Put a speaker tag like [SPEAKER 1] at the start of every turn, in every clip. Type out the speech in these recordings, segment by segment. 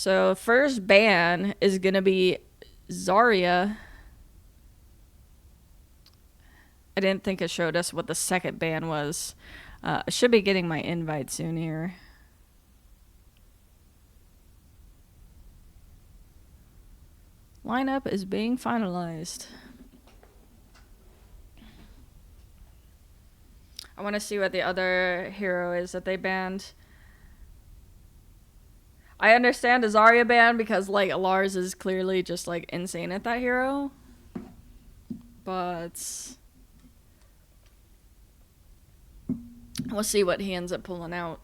[SPEAKER 1] So first ban is gonna be Zarya. I didn't think it showed us what the second ban was. I should be getting my invite soon here. Lineup is being finalized. I want to see what the other hero is that they banned. I understand a Zarya ban because like Lars is clearly just like insane at that hero. But we'll see what he ends up pulling out.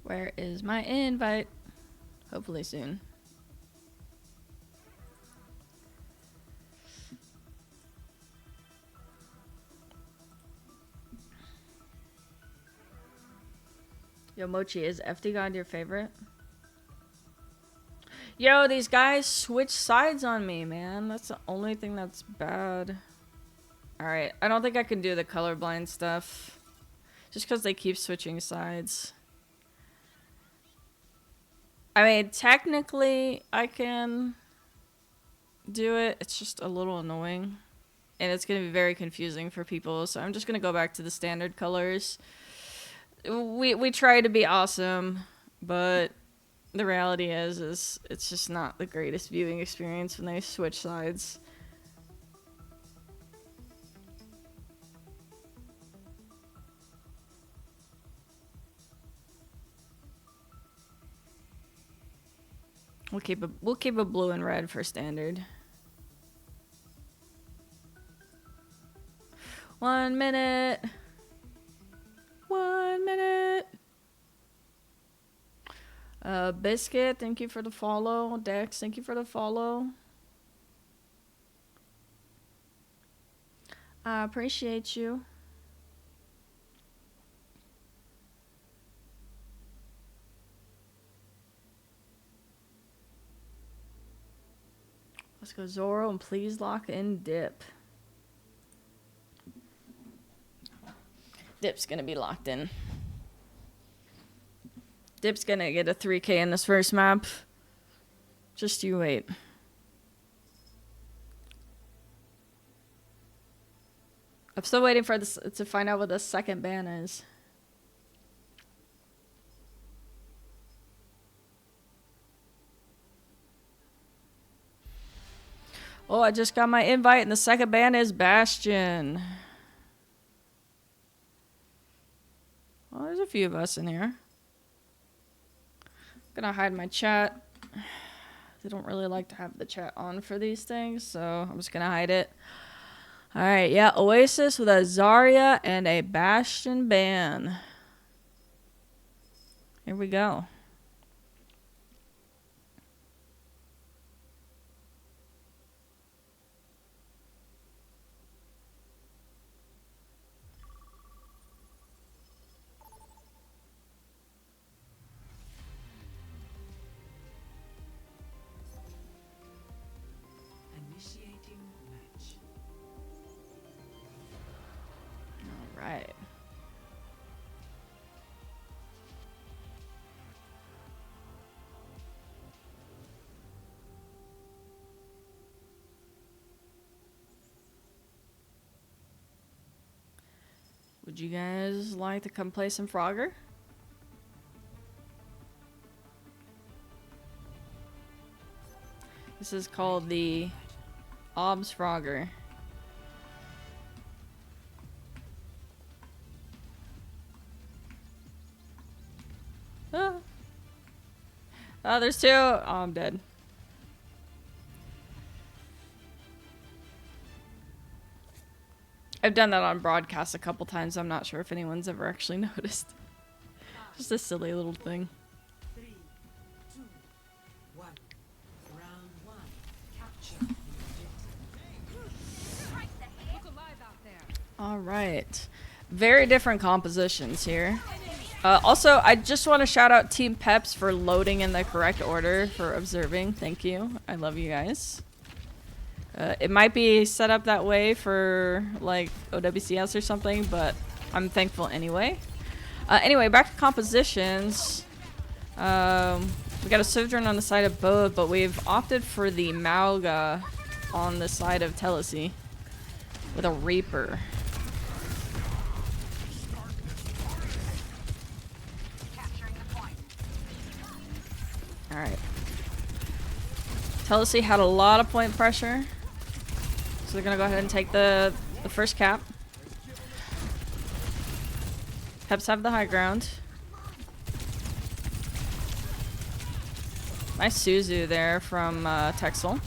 [SPEAKER 1] Where is my invite? Hopefully soon. Yo, Mochi, is FD God your favorite? Yo, these guys switch sides on me, man. That's the only thing that's bad. Alright, I don't think I can do the colorblind stuff. Just because they keep switching sides. I mean, technically, I can do it. It's just a little annoying. And it's going to be very confusing for people. So I'm just going to go back to the standard colors. We try to be awesome, but the reality is it's just not the greatest viewing experience when they switch sides. We'll keep a blue and red for standard. 1 minute. 1 minute. Biscuit, thank you for the follow. Dex, thank you for the follow. I appreciate you. Let's go Zoro and please lock in Dip. Dip's gonna be locked in. Dip's gonna get a 3K in this first map. Just you wait. I'm still waiting for this to find out what the second ban is. Oh, I just got my invite and the second ban is Bastion. Well, there's a few of us in here. I'm gonna hide my chat. They don't really like to have the chat on for these things, so I'm just gonna hide it. Alright, yeah, Oasis with a Zarya and a Bastion ban. Here we go. Right. Would you guys like to come play some Frogger? This is called the Obs Frogger. Oh, there's two. Oh, I'm dead. I've done that on broadcast a couple times. I'm not sure if anyone's ever actually noticed. Just a silly little thing.
[SPEAKER 2] 3, 2, 1. Round 1. Capture the objective.
[SPEAKER 1] All right. Very different compositions here. Also, I just want to shout out Team Peps for loading in the correct order for observing. Thank you. I love you guys. It might be set up that way for like OWCS or something, but I'm thankful anyway. Anyway, back to compositions. We got a Sojourn on the side of both, but we've opted for the Mauga on the side of Telacy with a Reaper. Alright. Telacy had a lot of point pressure, so they're gonna go ahead and take the first cap. Peps have the high ground. Nice Suzu there from Texel.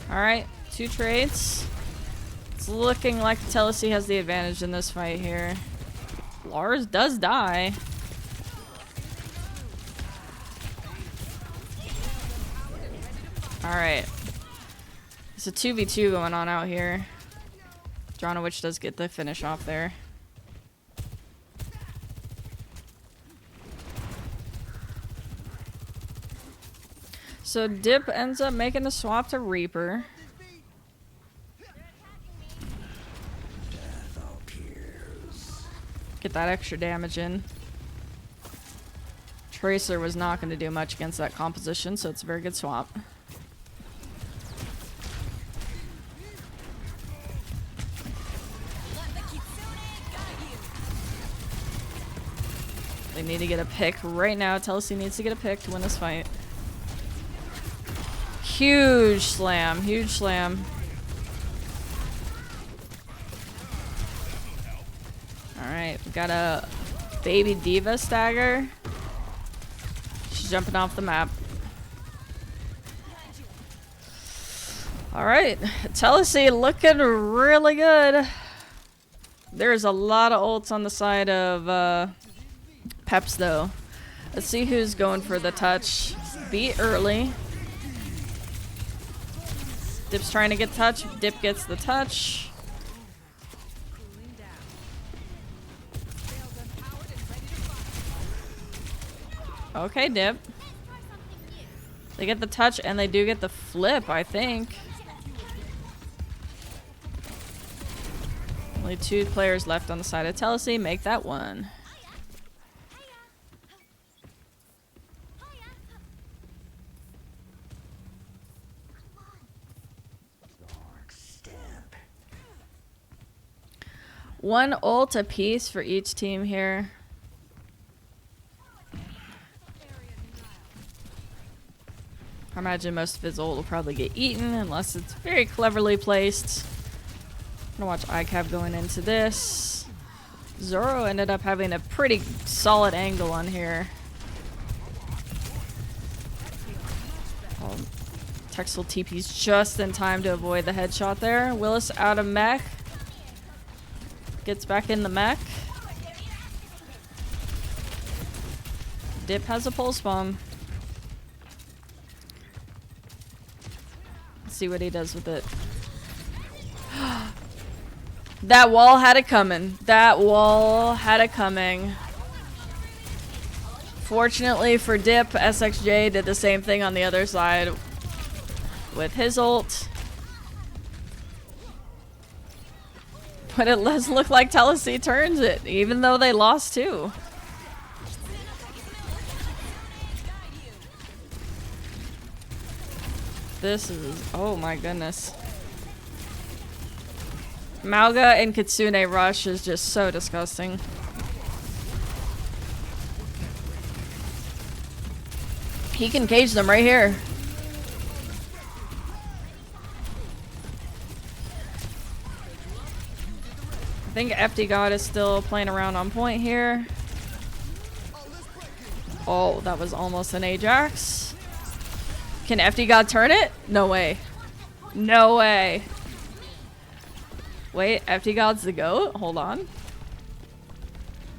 [SPEAKER 1] Alright, 2 trades. It's looking like Telacy has the advantage in this fight here. Lars does die. Alright. It's a 2v2 going on out here. Dronowich does get the finish off there. So Dip ends up making the swap to Reaper. Get that extra damage in. Tracer was not going to do much against that composition, so it's a very good swap. They need to get a pick right now. Telacy needs to get a pick to win this fight. Huge slam. Huge slam. Alright, we got a baby diva stagger. She's jumping off the map. Alright, Telacy looking really good. There's a lot of ults on the side of Peps though. Let's see who's going for the touch. Beat early. Dip's trying to get touch. Dip gets the touch. Okay, Dip. They get the touch and they do get the flip, I think. Only 2 players left on the side of Telacy. Make that 1. One ult apiece for each team here. I imagine most of his ult will probably get eaten unless it's very cleverly placed. I'm gonna watch Icav going into this. Zoro ended up having a pretty solid angle on here. Texel TP's just in time to avoid the headshot there. Willis out of mech. Gets back in the mech. Dip has a pulse bomb. Let's see what he does with it. That wall had it coming. That wall had it coming. Fortunately for Dip, SXJ did the same thing on the other side with his ult. But it does look like Telacy turns it, even though they lost 2. This is... oh my goodness. Mauga and Kitsune rush is just so disgusting. He can cage them right here. I think FD God is still playing around on point here. Oh, that was almost an Ajax. Can FD God turn it? No way. No way. Wait, FD God's the GOAT? Hold on.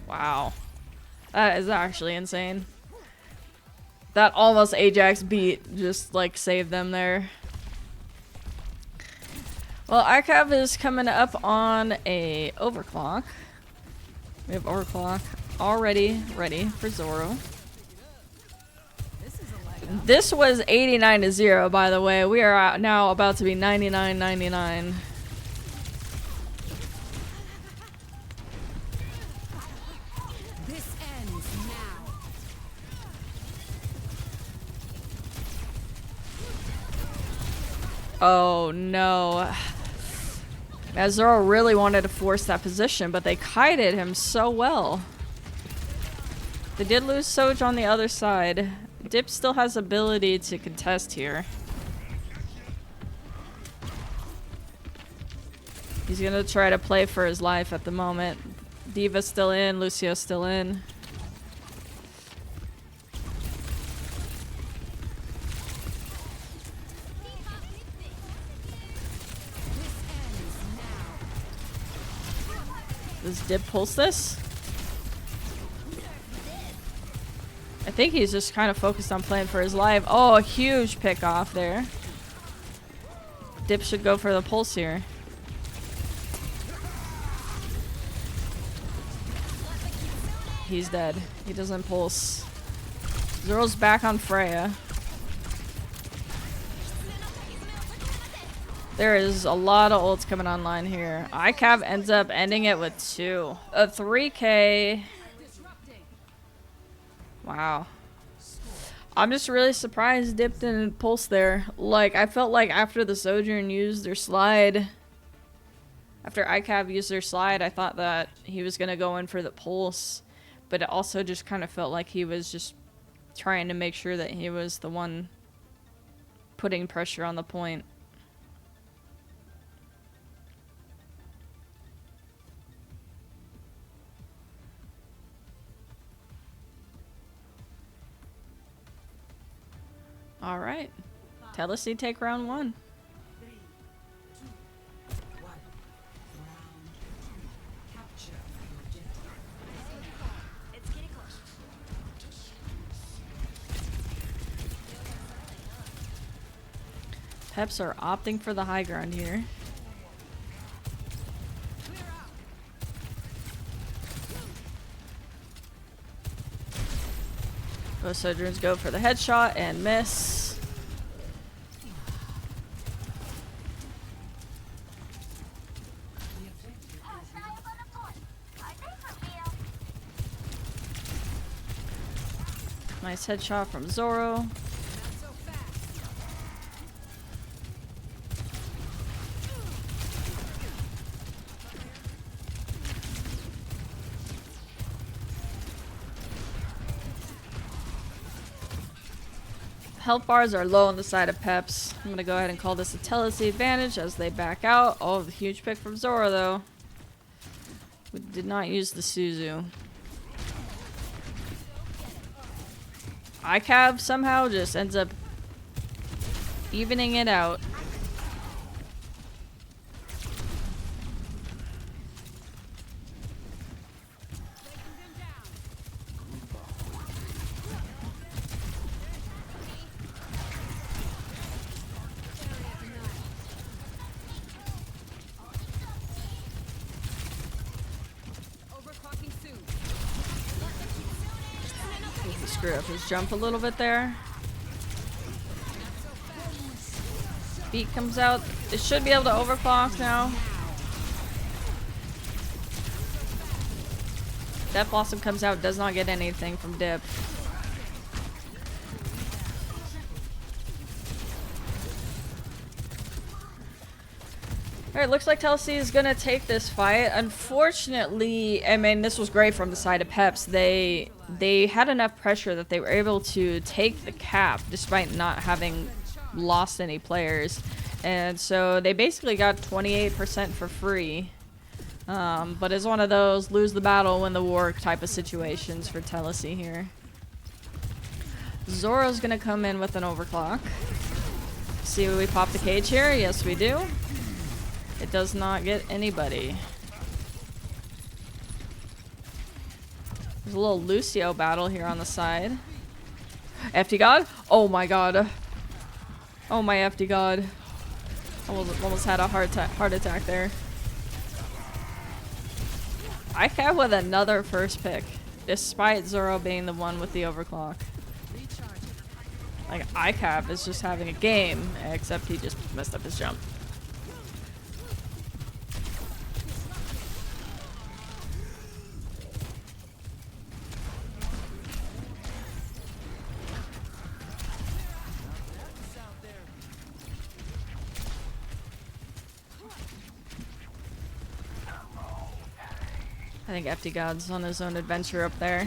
[SPEAKER 1] Wow. That is actually insane. That almost Ajax beat just like saved them there. Well, Arcav is coming up on a overclock. We have overclock already ready for Zoro. This was 89-0, by the way. We are now about to be 99-99.
[SPEAKER 2] This ends now.
[SPEAKER 1] Oh no. Azura really wanted to force that position, but they kited him so well. They did lose Soj on the other side. Dip still has ability to contest here. He's gonna try to play for his life at the moment. Diva's still in, Lucio's still in. Does Dip pulse this? I think he's just kind of focused on playing for his life. Oh, a huge pick off there. Dip should go for the pulse here. He's dead. He doesn't pulse. Zoro's back on Freya. There is a lot of ults coming online here. ICAV ends up ending it with 2. A 3K. Wow. I'm just really surprised Dip didn't pulse there. Like, I felt like after the Sojourn used their slide, after ICAV used their slide, I thought that he was going to go in for the pulse. But it also just kind of felt like he was just trying to make sure that he was the one putting pressure on the point. All right. Telacy take round 1.
[SPEAKER 2] 3, 2, 1. Round 2. Capture your Jetpack. It's getting close.
[SPEAKER 1] Peps are opting for the high ground here. Both Sojourns go for the headshot and miss. Nice headshot from Zoro. Health bars are low on the side of Peps. I'm gonna go ahead and call this a Telacy advantage as they back out. Oh, the huge pick from Zoro though. We did not use the Suzu. ICAV somehow just ends up evening it out. Screw up his jump a little bit there. Beat comes out. It should be able to overclock now. Death Blossom comes out, does not get anything from Dip. Alright, looks like Telacy is gonna take this fight. Unfortunately, I mean, this was great from the side of Peps. They had enough pressure that they were able to take the cap despite not having lost any players. And so they basically got 28% for free. But it's one of those lose the battle, win the war type of situations for Telacy here. Zoro's gonna come in with an overclock. See if we pop the cage here? Yes, we do. It does not get anybody. There's a little Lucio battle here on the side. FD God? Oh my god. Oh my FD God. Almost had a heart attack there. ICAV with another first pick, despite Zoro being the one with the overclock. Like, Aakash is just having a game, except he just messed up his jump. I think FD God's on his own adventure up there.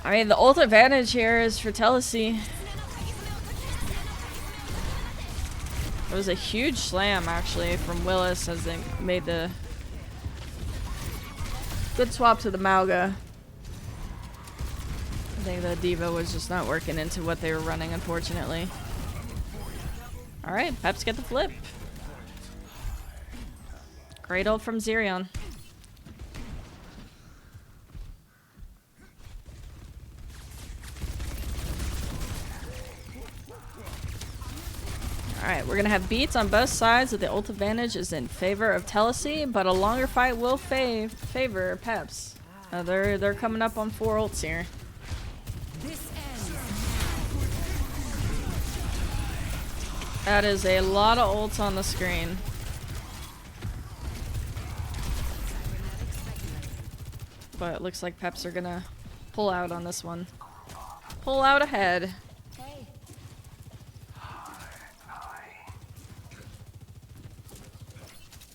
[SPEAKER 1] I mean, the ult advantage here is for Telacy. It was a huge slam, actually, from Willis as they made the good swap to the Mauga. I think the D.Va was just not working into what they were running, unfortunately. Alright, Peps get the flip. Great ult from Zarya. Alright, we're gonna have beats on both sides, so the ult advantage is in favor of Telacy, but a longer fight will favor Peps. They're coming up on 4 ults here. That is a lot of ults on the screen. But it looks like Peps are gonna pull out on this one. Pull out ahead.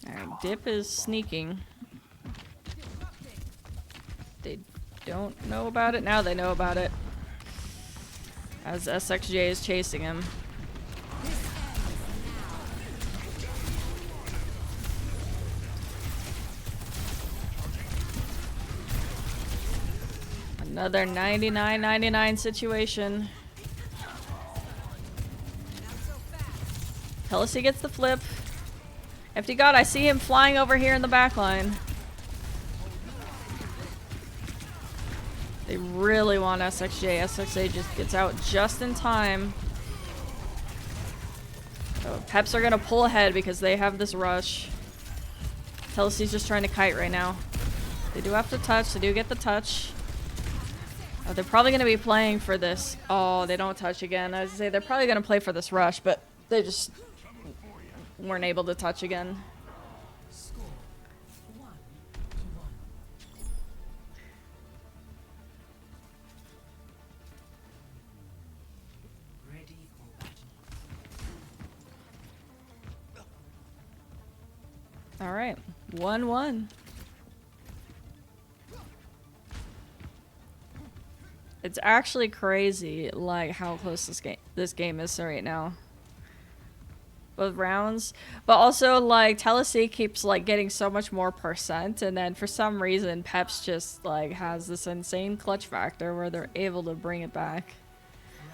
[SPEAKER 1] Alright, Dip is sneaking. They don't know about it. Now they know about it. As SXJ is chasing him. Another 99-99 situation. Telacy gets the flip. FD God, I see him flying over here in the back line. They really want SXJ. SXJ just gets out just in time. So Peps are gonna pull ahead because they have this rush. Telacy's just trying to kite right now. They do have to touch. They do get the touch. Oh, they're probably going to be playing for this. Oh, they don't touch again. I was going to say they're probably going to play for this rush, but they just weren't able to touch again.
[SPEAKER 2] Score 1-1. Ready for battle.
[SPEAKER 1] All right, 1-1. It's actually crazy, like, how close this game is right now. Both rounds. But also, like, Telacy keeps, like, getting so much more percent. And then, for some reason, Peps just, like, has this insane clutch factor where they're able to bring it back.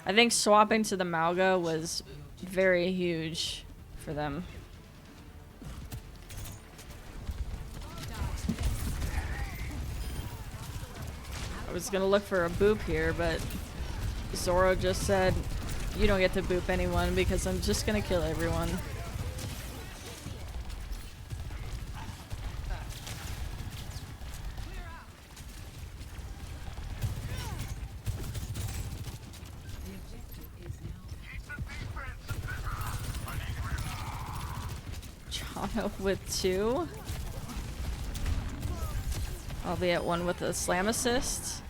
[SPEAKER 1] I think swapping to the Mauga was very huge for them. I was gonna look for a boop here, but Zoro just said, you don't get to boop anyone because I'm just gonna kill everyone. Chano with 2. I'll be at 1 with a slam assist.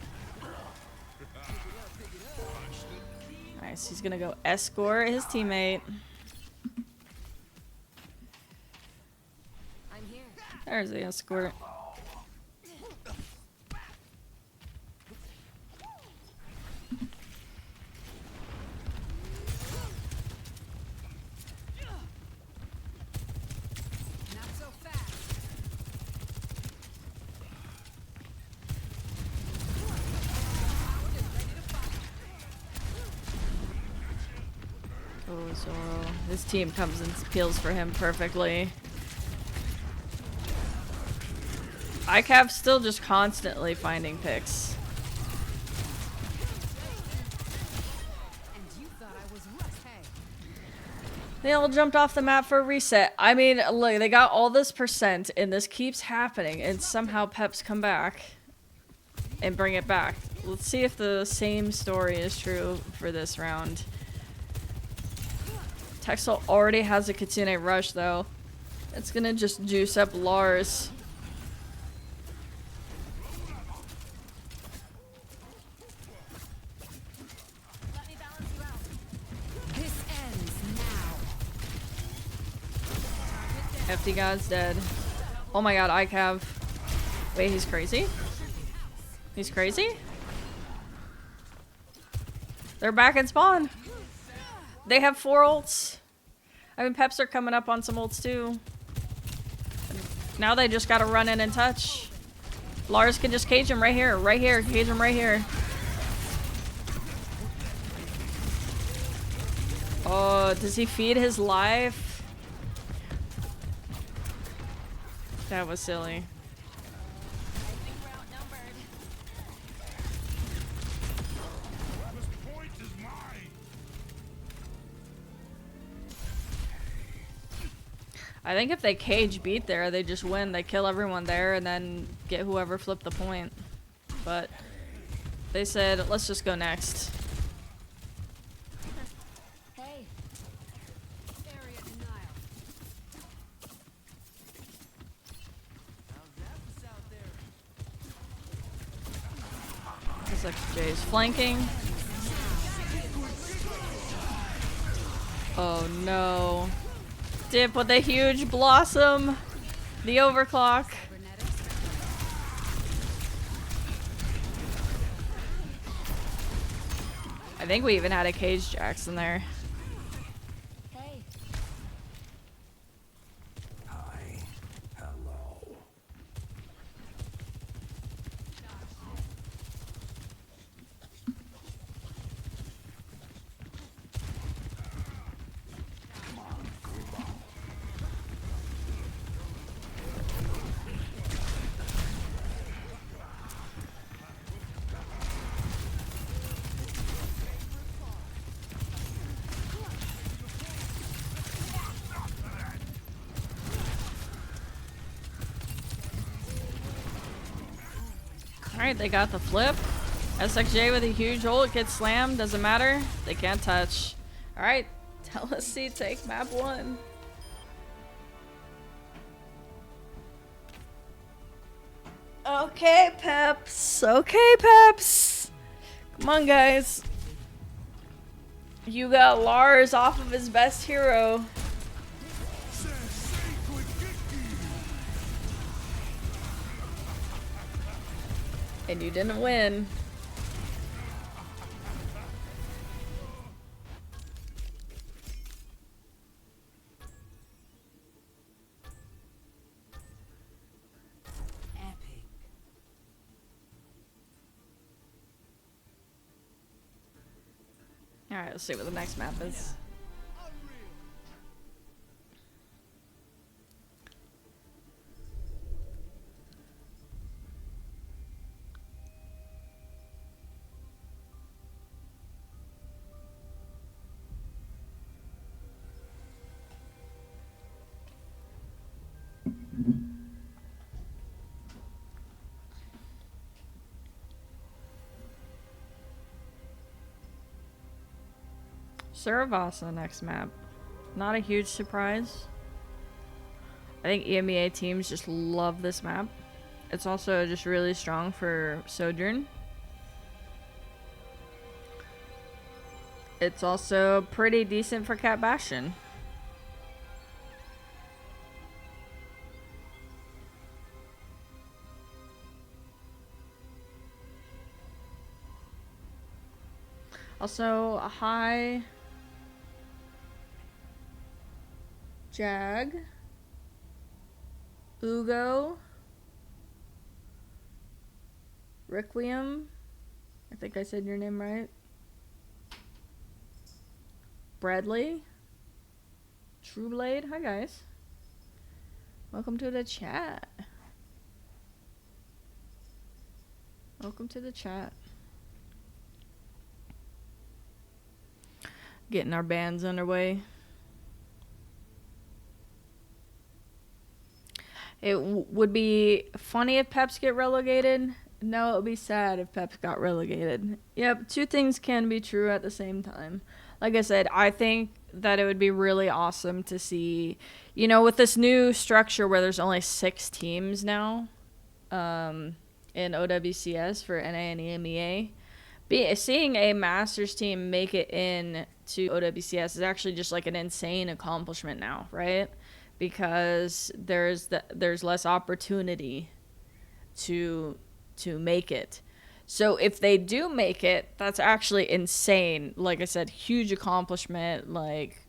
[SPEAKER 1] Nice, he's gonna go escort his teammate. There's the escort. Oh, Zoro. His team comes and peels for him perfectly. Aakash still just constantly finding picks. They all jumped off the map for a reset. I mean, look, they got all this percent, and this keeps happening, and somehow Peps come back and bring it back. let's see if the same story is true for this round. Texel already has a Kitsune Rush though. It's gonna just juice up Lars.
[SPEAKER 2] Let me balance you out. This ends now.
[SPEAKER 1] FD God's dead. Oh my god, Icav. Wait, he's crazy? He's crazy? They're back in spawn. They have 4 ults. I mean, Peps are coming up on some ults too. Now they just gotta run in and touch. Lars can just cage him right here. Right here. Cage him right here. Oh, does he feed his life? That was silly. I think if they cage beat there, they just win. They kill everyone there and then get whoever flipped the point. But they said, let's just go next.
[SPEAKER 2] Hey. Area denial.
[SPEAKER 1] Looks like Jay's flanking. Oh no. Dip with a huge blossom. The overclock. I think we even had a cage Jax in there.
[SPEAKER 2] Hey.
[SPEAKER 3] Hi. Hello.
[SPEAKER 1] Alright, they got the flip. SXJ with a huge ult gets slammed. Doesn't matter. They can't touch. Alright, Telacy take map 1. Okay, Peps. Okay, Peps. Come on, guys. You got Lars off of his best hero. And you didn't win.
[SPEAKER 2] Epic.
[SPEAKER 1] Alright, let's see what the next map is. Ceravasa next map. Not a huge surprise. I think EMEA teams just love this map. It's also just really strong for Sojourn. It's also pretty decent for Cat Bastion. Also a high Jag, Ugo, Requiem, I think I said your name right, Bradley, Trueblade, hi guys, welcome to the chat, welcome to the chat. Getting our bands underway. It would be funny if Peps get relegated. No, it would be sad if Peps got relegated. Yep, two things can be true at the same time. Like I said, I think that it would be really awesome to see, you know, with this new structure where there's only 6 teams now in OWCS for NA and EMEA. Seeing a Masters team make it in to OWCS is actually just like an insane accomplishment now, right? Because there's less opportunity to make it. So if they do make it, that's actually insane. Like I said, huge accomplishment, like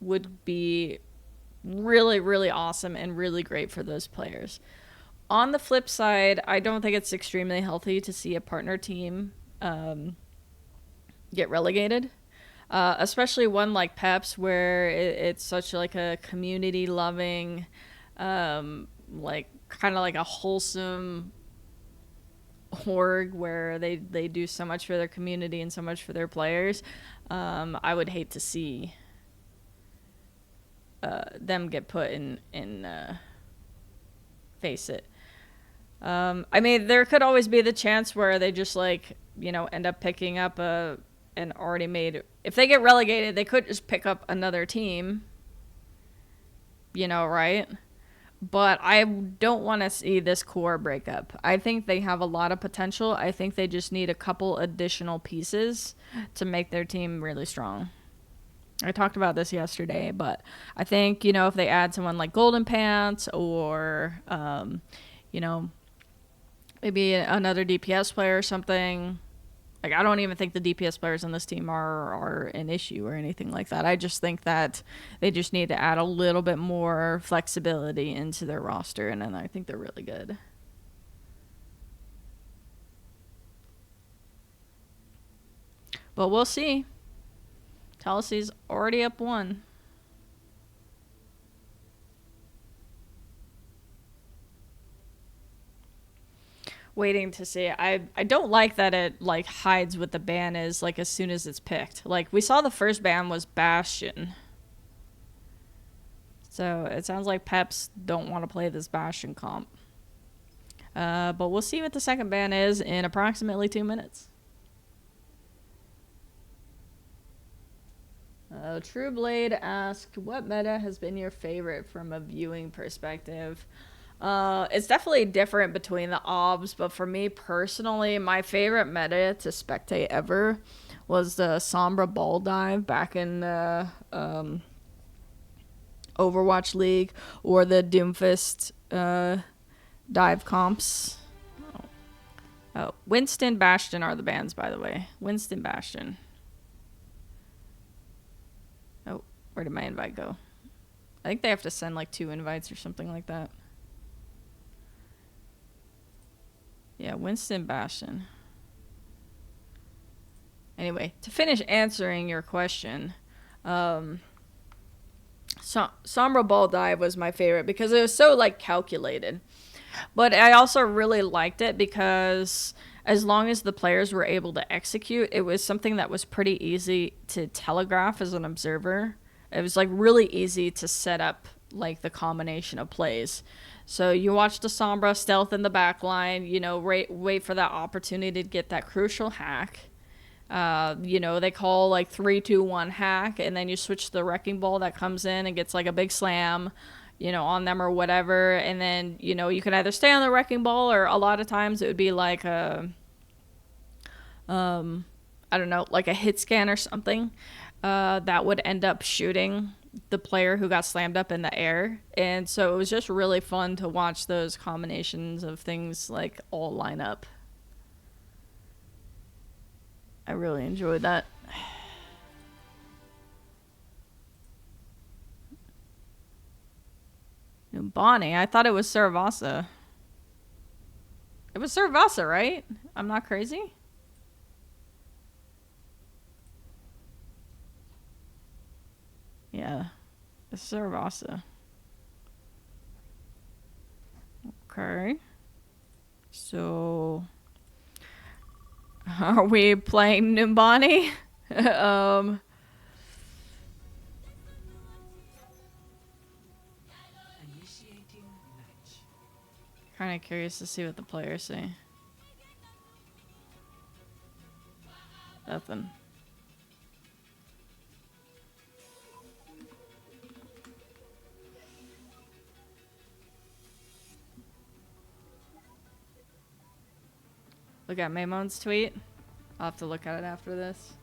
[SPEAKER 1] would be really, really awesome and really great for those players. On the flip side, I don't think it's extremely healthy to see a partner team get relegated. Especially one like Peps, where it's such like a community loving, like kind of like a wholesome org where they do so much for their community and so much for their players. I would hate to see them get put in face it. I mean, there could always be the chance where they just like, you know, end up picking up an already made. If they get relegated, they could just pick up another team. You know, right? But I don't want to see this core break up. I think they have a lot of potential. I think they just need a couple additional pieces to make their team really strong. I talked about this yesterday, but I think, you know, if they add someone like Golden Pants or, you know, maybe another DPS player or something. Like, I don't even think the DPS players on this team are an issue or anything like that. I just think that they just need to add a little bit more flexibility into their roster, and then I think they're really good. But we'll see. Telacy's already up 1. Waiting to see. I don't like that it like hides what the ban is like as soon as it's picked. Like we saw the first ban was Bastion. So it sounds like Peps don't want to play this Bastion comp. But we'll see what the second ban is in approximately 2 minutes. True Blade asked, what meta has been your favorite from a viewing perspective? It's definitely different between the obs, but for me personally, my favorite meta to spectate ever was the Sombra Ball Dive back in the Overwatch League, or the Doomfist dive comps. Oh, Winston, Bastion are the bans, by the way. Winston, Bastion. Oh, where did my invite go? I think they have to send like 2 invites or something like that. Yeah, Winston, Bastion. Anyway, to finish answering your question, Sombra Ball Dive was my favorite because it was so like calculated. But I also really liked it because as long as the players were able to execute, it was something that was pretty easy to telegraph as an observer. It was like really easy to set up like the combination of plays. So you watch the Sombra stealth in the back line, you know, wait for that opportunity to get that crucial hack. You know, they call like 3-2-1 hack, and then you switch to the Wrecking Ball that comes in and gets like a big slam, you know, on them or whatever. And then, you know, you can either stay on the Wrecking Ball, or a lot of times it would be like a, I don't know, like a hit scan or something, that would end up shooting the player who got slammed up in the air. And so it was just really fun to watch those combinations of things like all line up. I really enjoyed that. Bonnie, I thought it was Saravasa. It was Saravasa, right? I'm not crazy? Yeah. It's Saravasa. Okay. So are we playing Numbani?
[SPEAKER 2] Initiating match.
[SPEAKER 1] Kind of curious to see what the players say. Nothing. Look at Maymon's tweet. I'll have to look at it after this.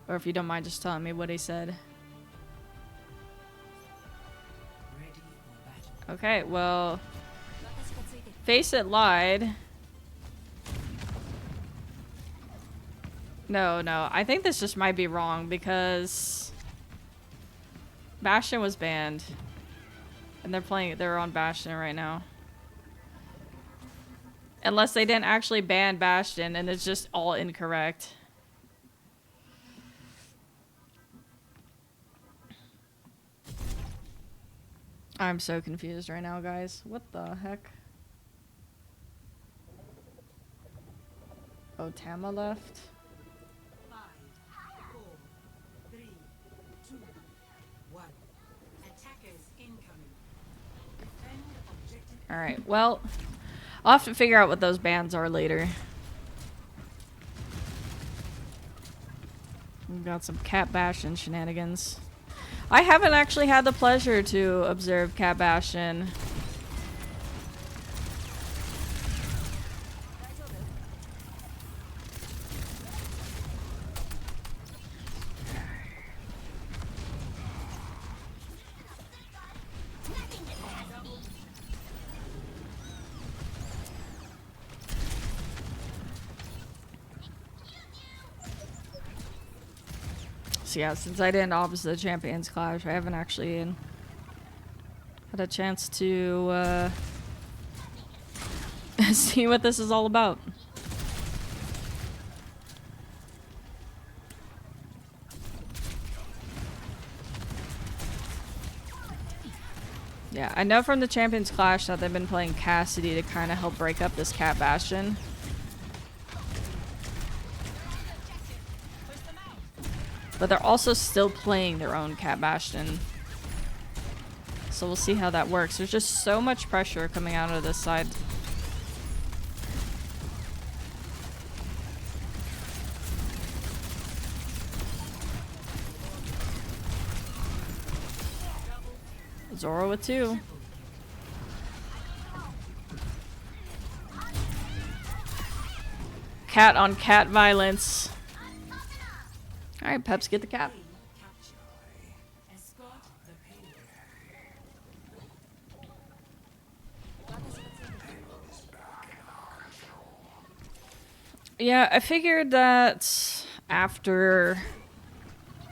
[SPEAKER 1] Or if you don't mind just telling me what he said.
[SPEAKER 2] Ready for battle.
[SPEAKER 1] Okay, well... Face It lied. No, I think this just might be wrong because... Bastion was banned. And they're on Bastion right now. Unless they didn't actually ban Bastion and it's just all incorrect. I'm so confused right now, guys. What the heck? Oh, Tama left?
[SPEAKER 2] 5, 4, 3, 2, 1. Attackers incoming. Defend objective.
[SPEAKER 1] Alright, well, I'll have to figure out what those bans are later. We've got some Cat Bastion shenanigans. I haven't actually had the pleasure to observe Cat Bastion. So yeah, since I didn't opt the Champions Clash, I haven't actually had a chance to see what this is all about. Yeah, I know from the Champions Clash that they've been playing Cassidy to kind of help break up this Cat Bastion. But they're also still playing their own Cat Bastion. So we'll see how that works. There's just so much pressure coming out of this side. Zora with 2. Cat on cat violence. Alright, Peps, get the cap.
[SPEAKER 2] Escort the payload.
[SPEAKER 1] Yeah, I figured that after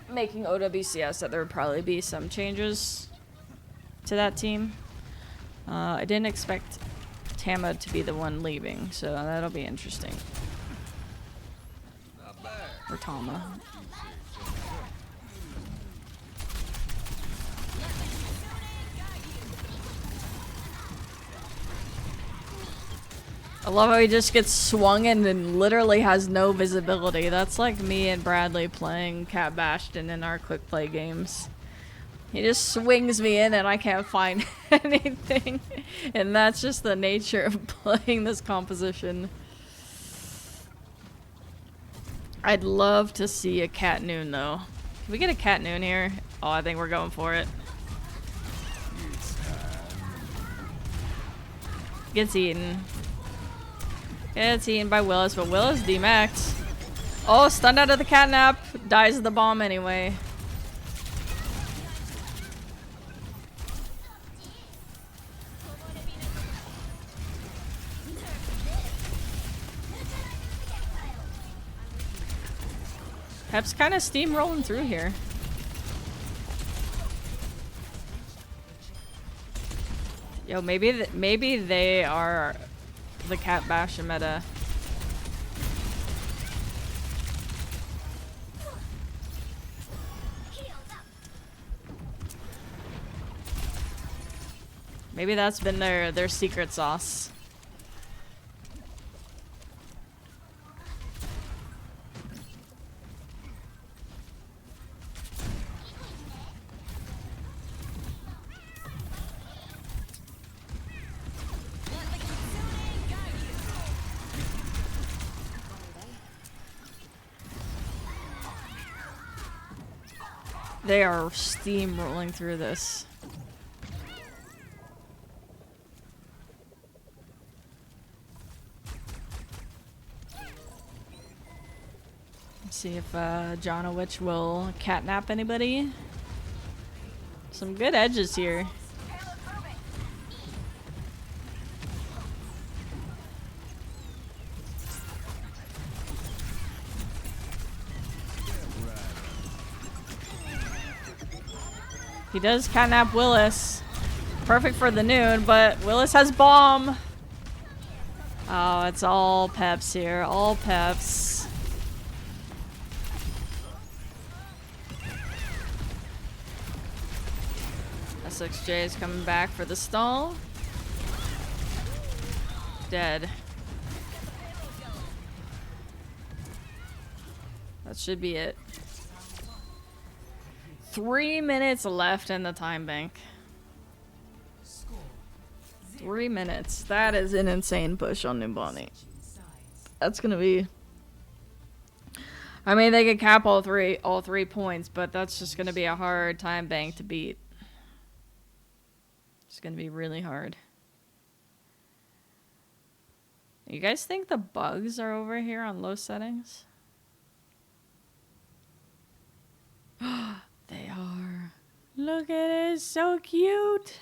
[SPEAKER 1] making OWCS that there would probably be some changes to that team. I didn't expect Tama to be the one leaving, so that'll be interesting. Or Tama. I love how he just gets swung in and literally has no visibility. That's like me and Bradley playing Cat Bastion in our quick play games. He just swings me in and I can't find anything. And that's just the nature of playing this composition. I'd love to see a Cat Noon though. Can we get a Cat Noon here? Oh, I think we're going for it. Gets eaten. Gets eaten by Willis, but Willis demaxed. Oh, stunned out of the catnap. Dies of the bomb anyway. Peps kind of steamrolling through here. Yo, maybe they are the Cat Bastion meta. Maybe that's been their secret sauce. They are steamrolling through this. Let's see if Jonowitch will catnap anybody. Some good edges here. He does catnap Willis. Perfect for the noon, but Willis has bomb. Oh, it's all Peps here. All Peps. SXJ is coming back for the stall. Dead. That should be it. 3 minutes left in the time bank. 3 minutes. That is an insane push on Numbani. That's gonna be. I mean, they could cap all three points, but that's just gonna be a hard time bank to beat. It's gonna be really hard. You guys think the bugs are over here on low settings? They are. Look at it, it's so cute.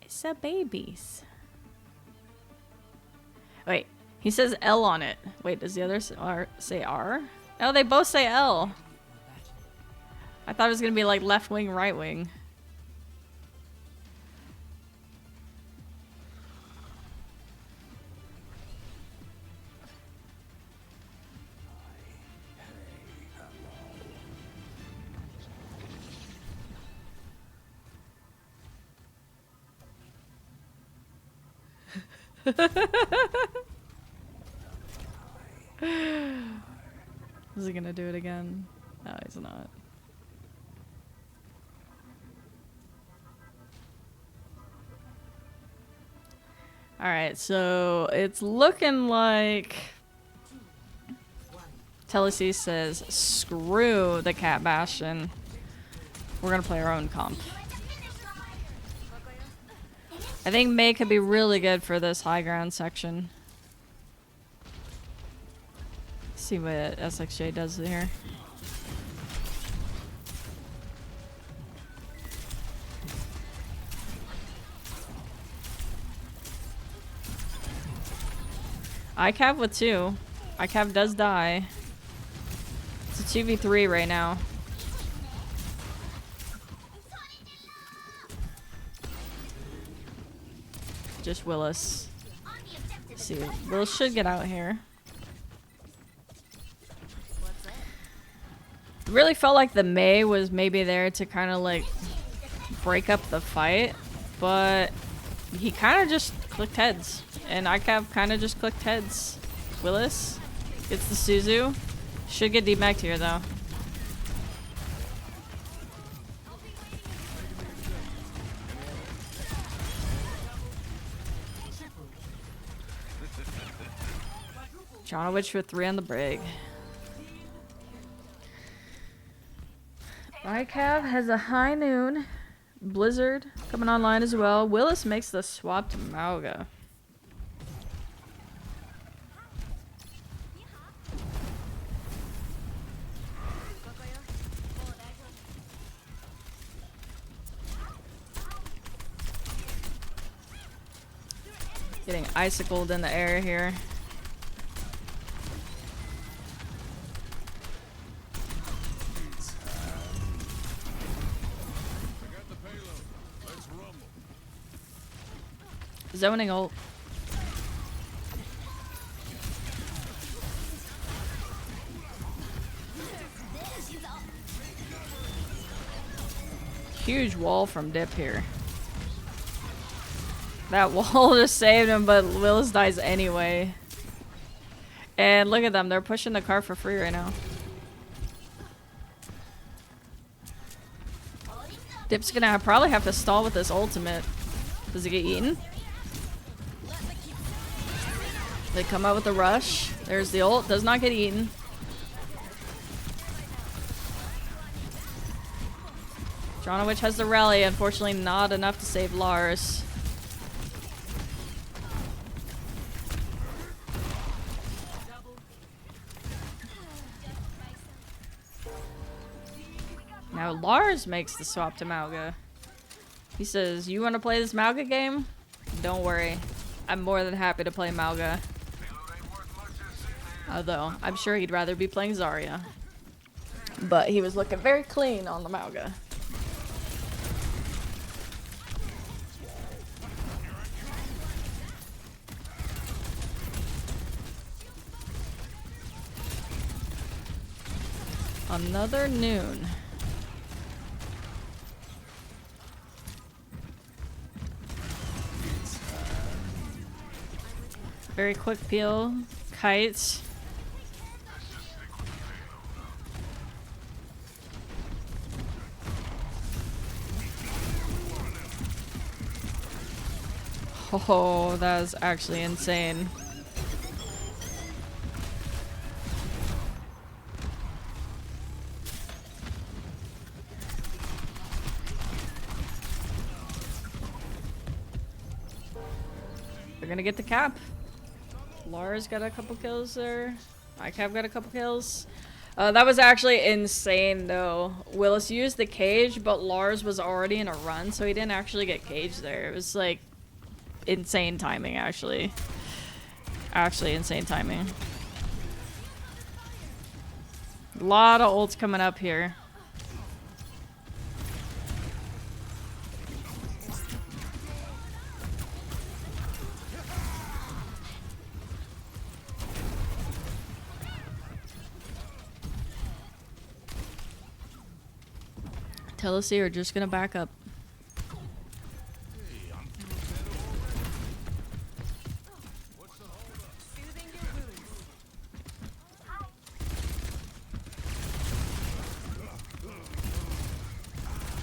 [SPEAKER 1] It's a babies. Wait, he says L on it. Wait, does the other say R? Oh, they both say L. I thought it was gonna be like left wing, right wing. Is he gonna do it again? No, he's not. Alright, so it's looking like Telacy says, screw the Cat Bastion. We're gonna play our own comp. I think May could be really good for this high ground section. See what SXJ does here. ICAV with 2. ICAV does die. It's a 2v3 right now. Just Willis. Let's see, Willis should get out here. It really felt like the May was maybe there to kind of like break up the fight, but he kind of just clicked heads, and ICAV kind of just clicked heads. Willis gets the Suzu. Should get demacked here though. Jonowitch with 3 on the break. ICAV has a high noon. Blizzard coming online as well. Willis makes the swap to Mauga. Getting icicled in the air here. Zoning ult. Huge wall from Dip here. That wall just saved him, but Willis dies anyway. And look at them, they're pushing the car for free right now. Dip's gonna probably have to stall with this ultimate. Does he get eaten? They come out with a rush. There's the ult. Does not get eaten. Dronowich has the rally, unfortunately not enough to save Lars. Now Lars makes the swap to Mauga. He says, you want to play this Mauga game? Don't worry. I'm more than happy to play Mauga. Although, I'm sure he'd rather be playing Zarya. But he was looking very clean on the Mauga. Another noon. Very quick peel. Kites. Oh, that is actually insane. They're gonna get the cap. Lars got a couple kills there. Icap got a couple kills. That was actually insane though. Willis used the cage, but Lars was already in a run, so he didn't actually get caged there. It was like insane timing, actually. Actually insane timing. A lot of ults coming up here. Telacy are just gonna back up.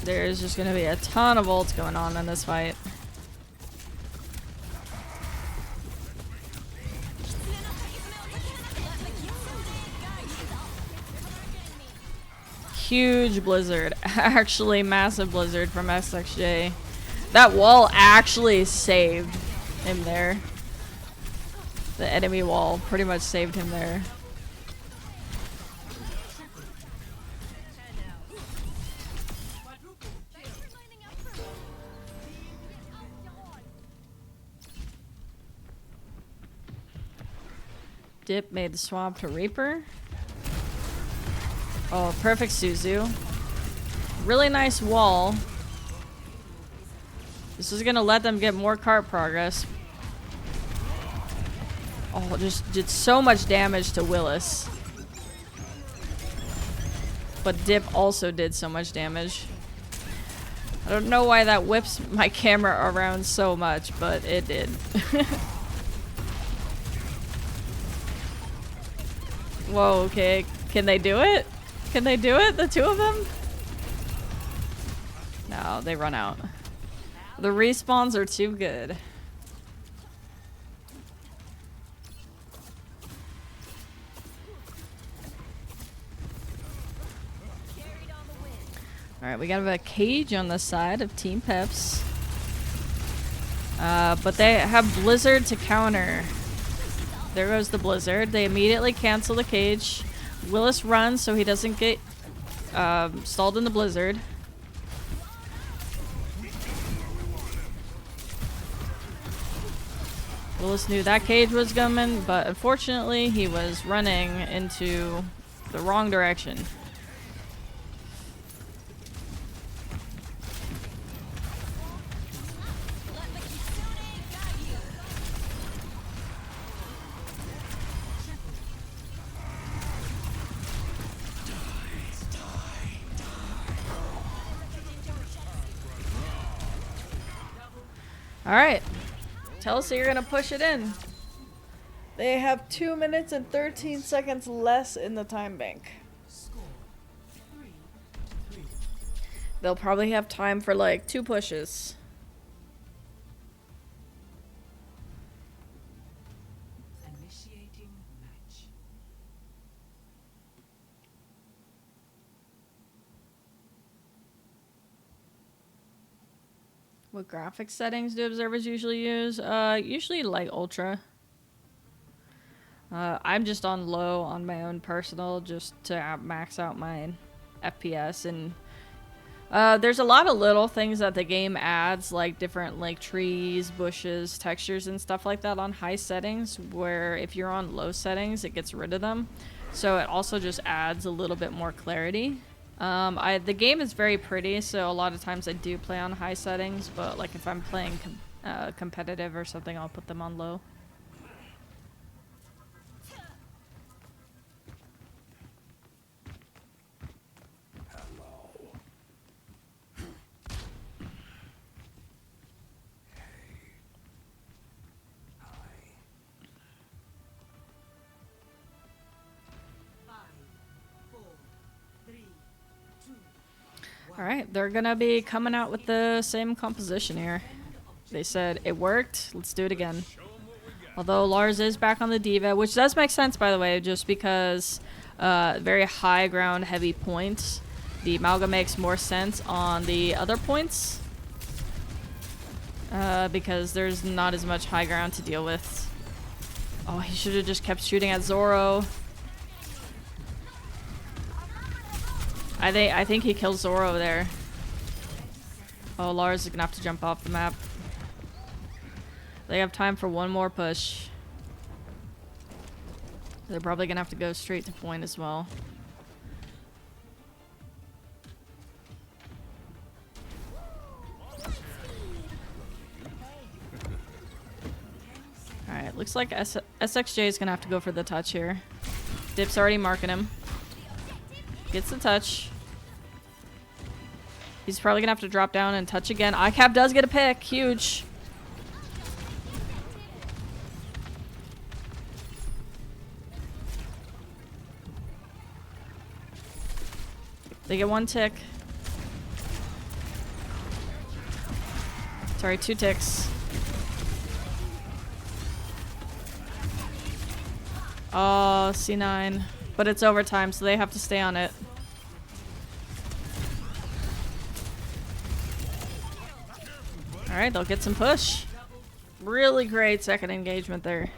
[SPEAKER 1] There's just gonna be a ton of ults going on in this fight. Huge blizzard. Actually massive blizzard from SXJ. That wall actually saved him there. The enemy wall pretty much saved him there. Dip made the swap to Reaper. Oh, perfect Suzu. Really nice wall. This is gonna let them get more cart progress. Oh, just did so much damage to Willis. But Dip also did so much damage. I don't know why that whips my camera around so much, but it did. Whoa, okay. Can they do it? Can they do it? The two of them? No, they run out. The respawns are too good. Alright, we got a cage on the side of Team Peps. But they have Blizzard to counter. There goes the Blizzard. They immediately cancel the cage. Willis runs so he doesn't get stalled in the Blizzard. Willis knew that cage was coming, but unfortunately he was running into the wrong direction. Alright. Telacy, you're gonna push it in. They have 2 minutes and 13 seconds less in the time bank. They'll probably have time for like 2 pushes.
[SPEAKER 2] Initiating match.
[SPEAKER 1] What graphics settings do observers usually use? Usually like ultra. I'm just on low on my own personal just to max out my FPS, and there's a lot of little things that the game adds, like different like trees, bushes, textures, and stuff like that on high settings, where if you're on low settings, it gets rid of them. So it also just adds a little bit more clarity. The game is very pretty, so a lot of times I do play on high settings, but like if I'm playing competitive or something, I'll put them on low. Alright, they're gonna be coming out with the same composition here. They said it worked, let's do it again. Although Lars is back on the D.Va, which does make sense, by the way, just because very high ground heavy points. The Mauga makes more sense on the other points. Because there's not as much high ground to deal with. Oh, he should have just kept shooting at Zoro. I think he killed Zoro there. Oh, Lars is gonna have to jump off the map. They have time for one more push. They're probably gonna have to go straight to point as well. Alright, looks like SXJ is gonna have to go for the touch here. Dip's already marking him. Gets the touch. He's probably gonna have to drop down and touch again. ICAP does get a pick. Huge. They get one tick. Sorry, 2 ticks. Oh, C9. But it's overtime, so they have to stay on it. Alright, they'll get some push. Really great second engagement there.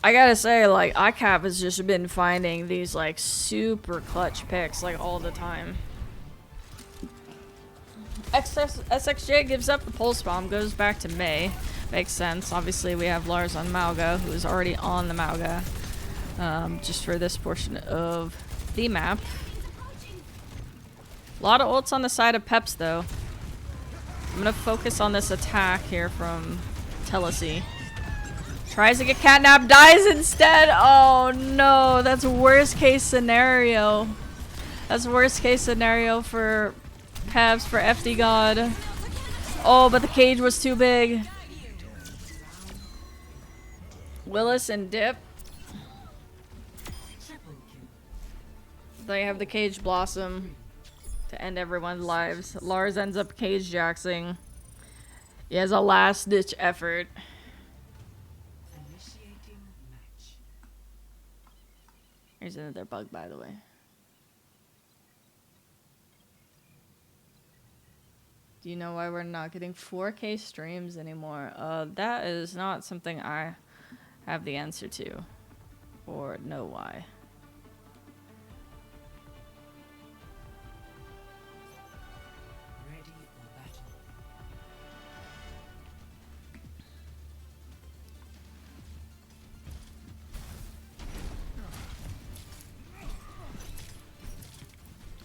[SPEAKER 1] I gotta say, like, ICAP has just been finding these, like, super clutch picks, like, all the time. SXJ gives up the pulse bomb, goes back to May. Makes sense. Obviously, we have Lars on Mauga, who is already on the Mauga. Just for this portion of the map. A lot of ults on the side of Peps, though. I'm gonna focus on this attack here from Telacy. Tries to get catnapped, dies instead. Oh no, that's worst case scenario. That's worst case scenario for Peps, for FD God. Oh, but the cage was too big. Willis and Dip. They have the cage blossom to end everyone's lives. Lars ends up cage jaxing. He has a last ditch effort. Here's another bug, by the way. Do you know why we're not getting 4K streams anymore? That is not something I have the answer to or know why.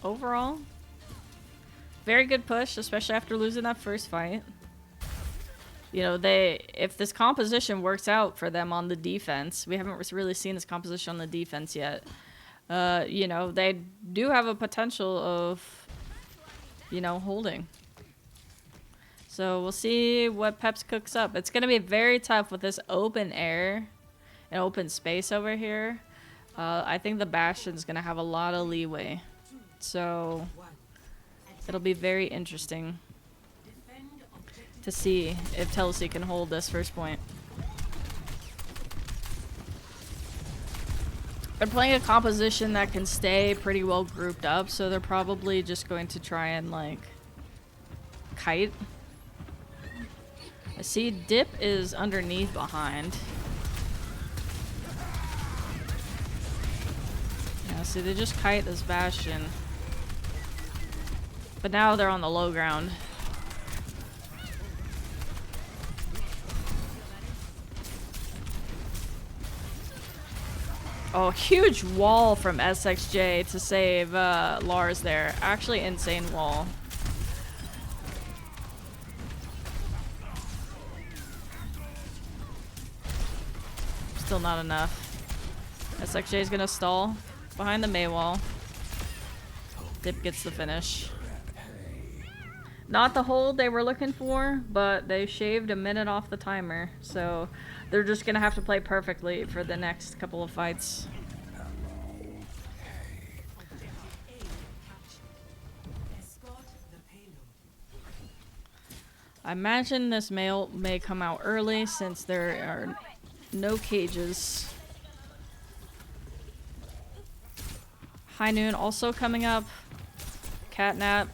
[SPEAKER 1] Overall, very good push, especially after losing that first fight. You know, if this composition works out for them on the defense, we haven't really seen this composition on the defense yet. You know, they do have a potential of, you know, holding. So we'll see what Peps cooks up. It's going to be very tough with this open air and open space over here. I think the Bastion's going to have a lot of leeway. So it'll be very interesting to see if Telacy can hold this first point. They're playing a composition that can stay pretty well grouped up, so they're probably just going to try and, like, kite. I see Dip is underneath behind. Yeah, see, they just kite this Bastion. But now they're on the low ground. Oh, huge wall from SXJ to save Lars there. Actually, insane wall. Still not enough. SXJ is gonna stall behind the Mei wall. Dip gets the finish. Not the hold they were looking for, but they shaved a minute off the timer, so they're just gonna have to play perfectly for the next couple of fights. I imagine this male may come out early since there are no cages. High noon also coming up. Catnap.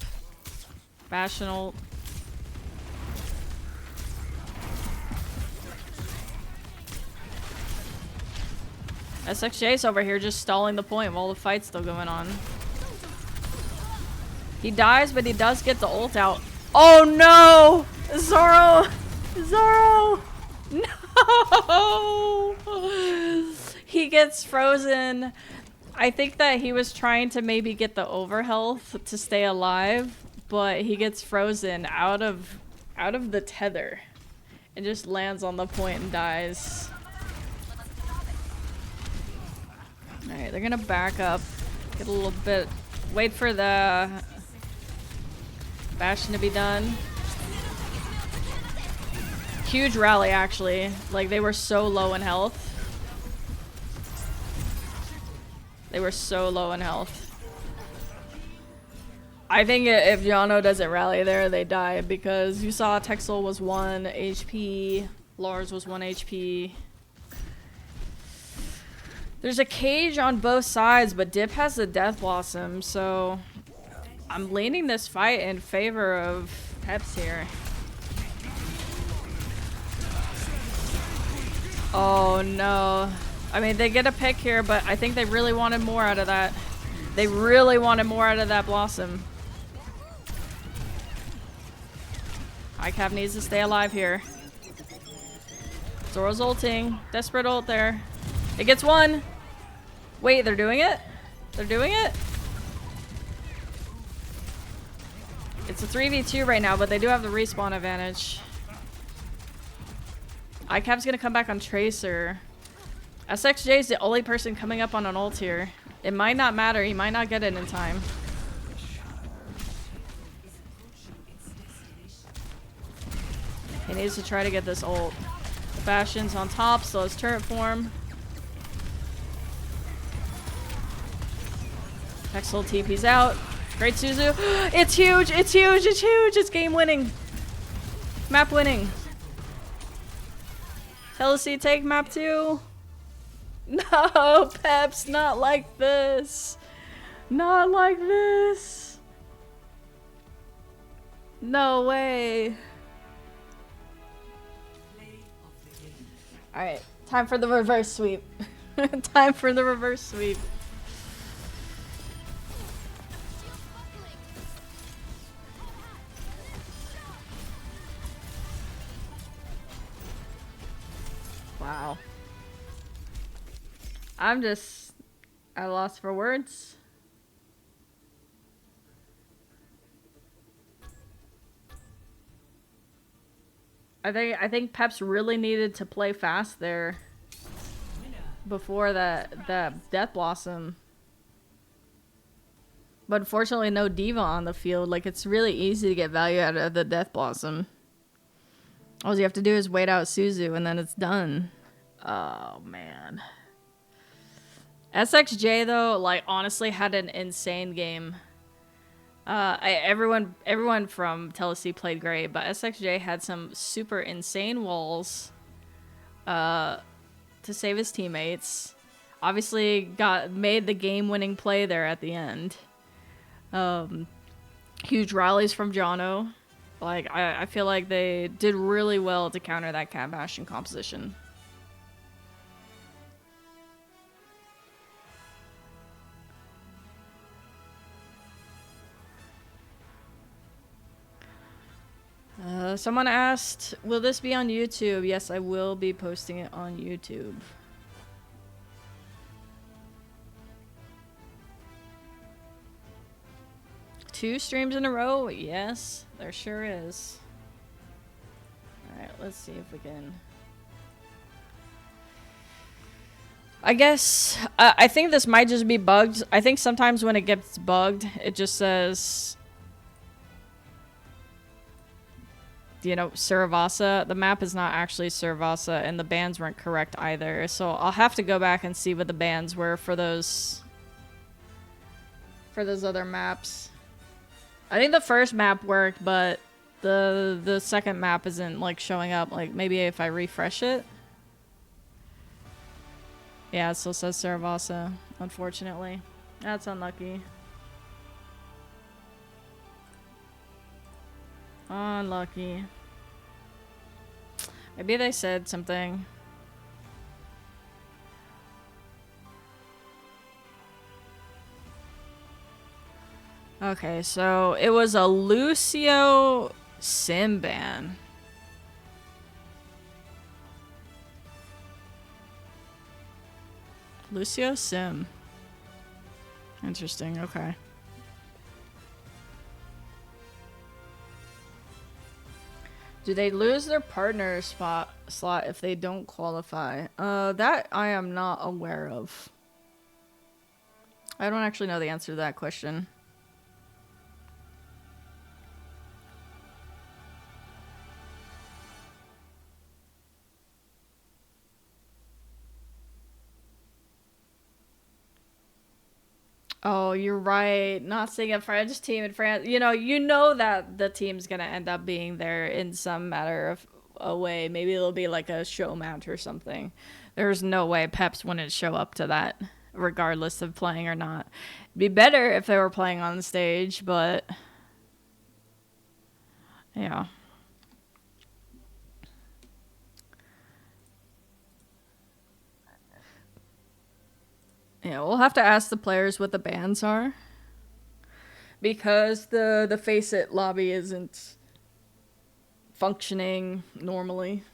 [SPEAKER 1] Bastion ult. SXJ's over here just stalling the point while the fight's still going on. He dies, but he does get the ult out. Oh no! Zoro! Zoro! No! He gets frozen. I think that he was trying to maybe get the overhealth to stay alive, but he gets frozen out of the tether and just lands on the point and dies. Alright, they're gonna back up, get a little bit, wait for the Bastion to be done. Huge rally, actually. Like, they were so low in health. They were so low in health. I think if Yano doesn't rally there, they die, because you saw Texel was 1 HP, Lars was 1 HP. There's a cage on both sides, but Dip has the Death Blossom, so I'm leaning this fight in favor of Peps here. Oh no. I mean, they get a pick here, but I think they really wanted more out of that. They really wanted more out of that Blossom. ICAP needs to stay alive here. Zoro's ulting. Desperate ult there. It gets one. Wait, they're doing it? They're doing it? It's a 3v2 right now, but they do have the respawn advantage. ICAP's gonna come back on Tracer. SXJ is the only person coming up on an ult here. It might not matter. He might not get it in time. He needs to try to get this ult. Bastion's on top, so his turret form. Texel TP's out. Great Suzu. It's huge! It's huge! It's huge! It's game winning. Map winning. Telacy take map 2. No, Peps, not like this. Not like this. No way. Alright, time for the reverse sweep. Time for the reverse sweep. Wow. I'm just at a loss for words. I think Peps really needed to play fast there before that Death Blossom. But unfortunately no D.Va on the field. Like, it's really easy to get value out of the Death Blossom. All you have to do is wait out Suzu and then it's done. Oh man. SXJ though, like, honestly had an insane game. Everyone from Telacy played great, but SXJ had some super insane walls to save his teammates. Obviously made the game-winning play there at the end. Huge rallies from Jono. Like, I feel like they did really well to counter that Cat Bastion composition. Someone asked, will this be on YouTube? Yes, I will be posting it on YouTube. Two streams in a row? Yes, there sure is. Alright, let's see if we can... I guess, I think this might just be bugged. I think sometimes when it gets bugged, it just says... You know, Saravasa. The map is not actually Saravasa, and the bans weren't correct either. So I'll have to go back and see what the bans were for those other maps. I think the first map worked, but the second map isn't like showing up. Like maybe if I refresh it. Yeah, it still says Saravasa, unfortunately. That's unlucky. Unlucky. Maybe they said something. Okay, so it was a Lucio sim ban. Lucio sim. Interesting, okay. Do they lose their partner slot if they don't qualify? That I am not aware of. I don't actually know the answer to that question. Oh, you're right. Not seeing a French team in France. You know that the team's gonna end up being there in some matter of a way. Maybe it'll be like a show match or something. There's no way Peps wouldn't show up to that, regardless of playing or not. It'd be better if they were playing on stage, but yeah. Yeah, we'll have to ask the players what the bans are. Because the Face It lobby isn't functioning normally.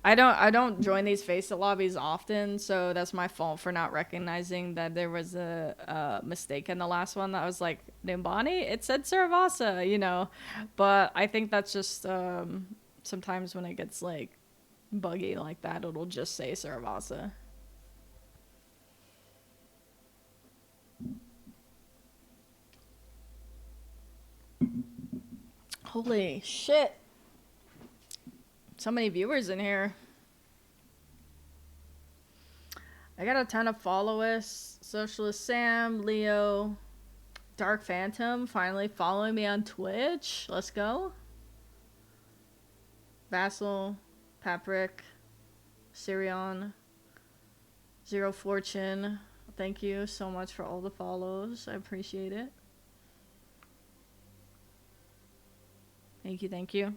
[SPEAKER 1] I don't join these Face It lobbies often, so that's my fault for not recognizing that there was a mistake in the last one that was like, Nimbani? It said Saravasa, you know. But I think that's just sometimes when it gets like buggy like that, it'll just say Saravasa. Holy shit. So many viewers in here. I got a ton of followers. Socialist Sam, Leo, Dark Phantom, finally following me on Twitch. Let's go. Vassal, Paprick, Sirion, Zero Fortune. Thank you so much for all the follows. I appreciate it. Thank you, thank you.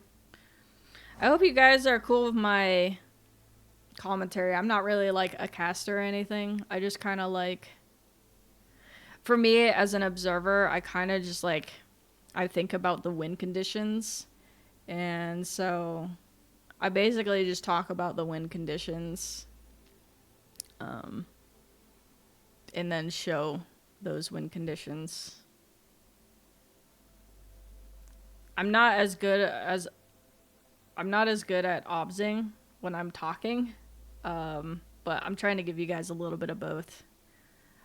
[SPEAKER 1] I hope you guys are cool with my commentary. I'm not really like a caster or anything. I just kind of like, for me as an observer, I kind of just like, I think about the win conditions. And so I basically just talk about the win conditions. And then show those win conditions. I'm not as good at obsing when I'm talking, but I'm trying to give you guys a little bit of both.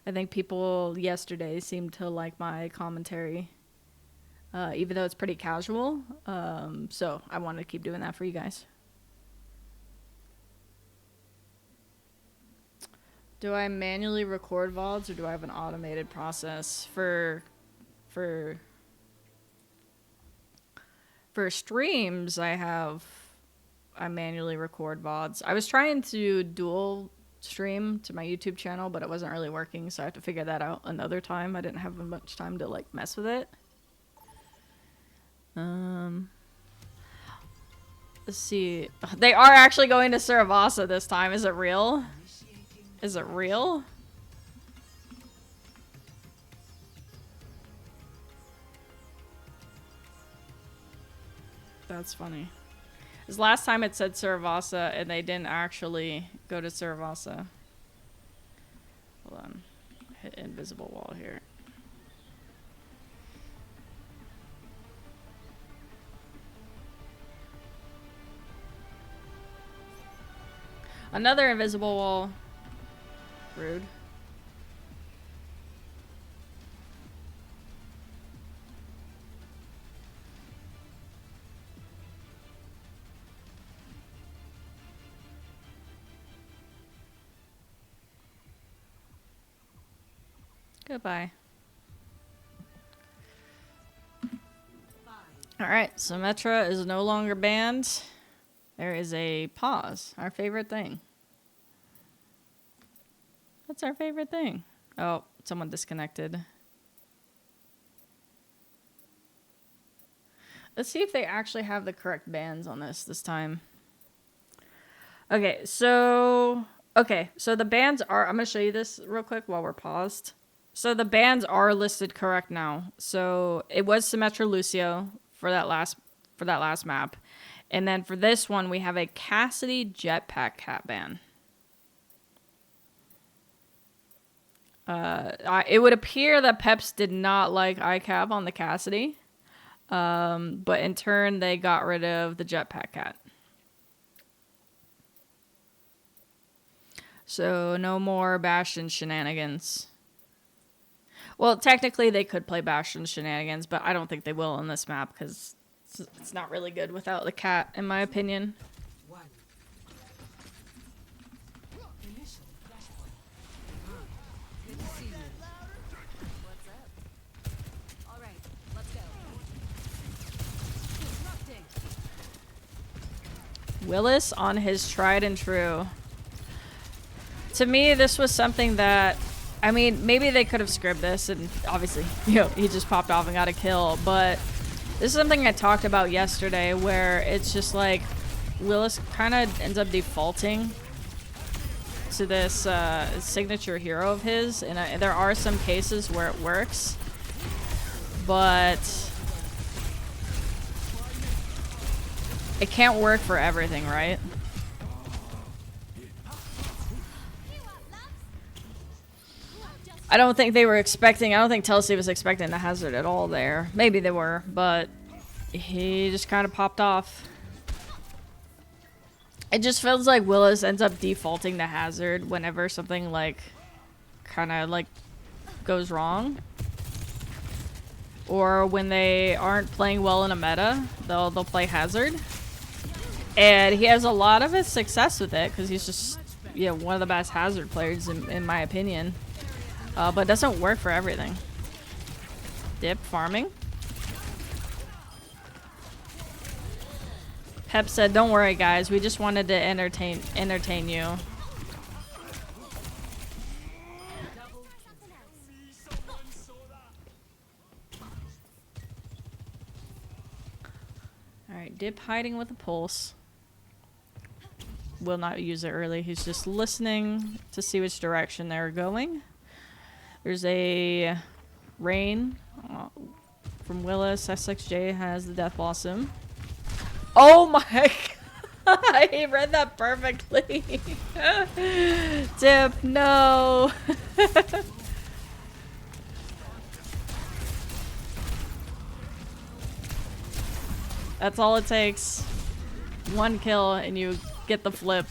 [SPEAKER 1] I think people yesterday seemed to like my commentary, even though it's pretty casual. So I want to keep doing that for you guys. Do I manually record VODs or do I have an automated process for streams? I manually record VODs. I was trying to dual stream to my YouTube channel, but it wasn't really working, so I have to figure that out another time. I didn't have much time to like mess with it. Let's see. They are actually going to Saravasa this time. Is it real? Is it real? That's funny. Because last time it said Saravasa and they didn't actually go to Saravasa. Hold on. Hit invisible wall here. Another invisible wall. Rude. Goodbye. Alright, so Metra is no longer banned. There is a pause. Our favorite thing. What's our favorite thing? Oh, someone disconnected. Let's see if they actually have the correct bans on this time. Okay, so the bans are, I'm going to show you this real quick while we're paused. So the bans are listed correct now. So it was Symmetra Lucio for that last map. And then for this one, we have a Cassidy Jetpack Cat ban. It would appear that Peps did not like ICAP on the Cassidy. But in turn, they got rid of the Jetpack Cat. So no more Bastion shenanigans. Well, technically they could play Bastion shenanigans, but I don't think they will on this map because it's not really good without the cat, in my opinion.
[SPEAKER 2] Initial flashpoint. Good to see you. What's up? All right, let's go. Disrupting.
[SPEAKER 1] Willis on his tried and true. To me, this was something that, I mean, maybe they could have scribbled this, and obviously, you know, he just popped off and got a kill, but this is something I talked about yesterday where it's just like Willis kind of ends up defaulting to this signature hero of his, and there are some cases where it works, but it can't work for everything, right? I don't think they were expecting, I don't think Telacy was expecting the hazard at all there. Maybe they were, but he just kind of popped off. It just feels like Willis ends up defaulting to hazard whenever something like kind of like goes wrong. Or when they aren't playing well in a meta, they'll play hazard. And he has a lot of his success with it because he's just, you know, one of the best hazard players in my opinion. But it doesn't work for everything. Dip farming. Pep said, "Don't worry, guys. We just wanted to entertain you." All right, Dip hiding with a pulse. Will not use it early. He's just listening to see which direction they're going. There's a rain from Willis. SXJ has the Death Blossom. Oh my god! He read that perfectly. Dip, no. That's all it takes. One kill and you get the flip.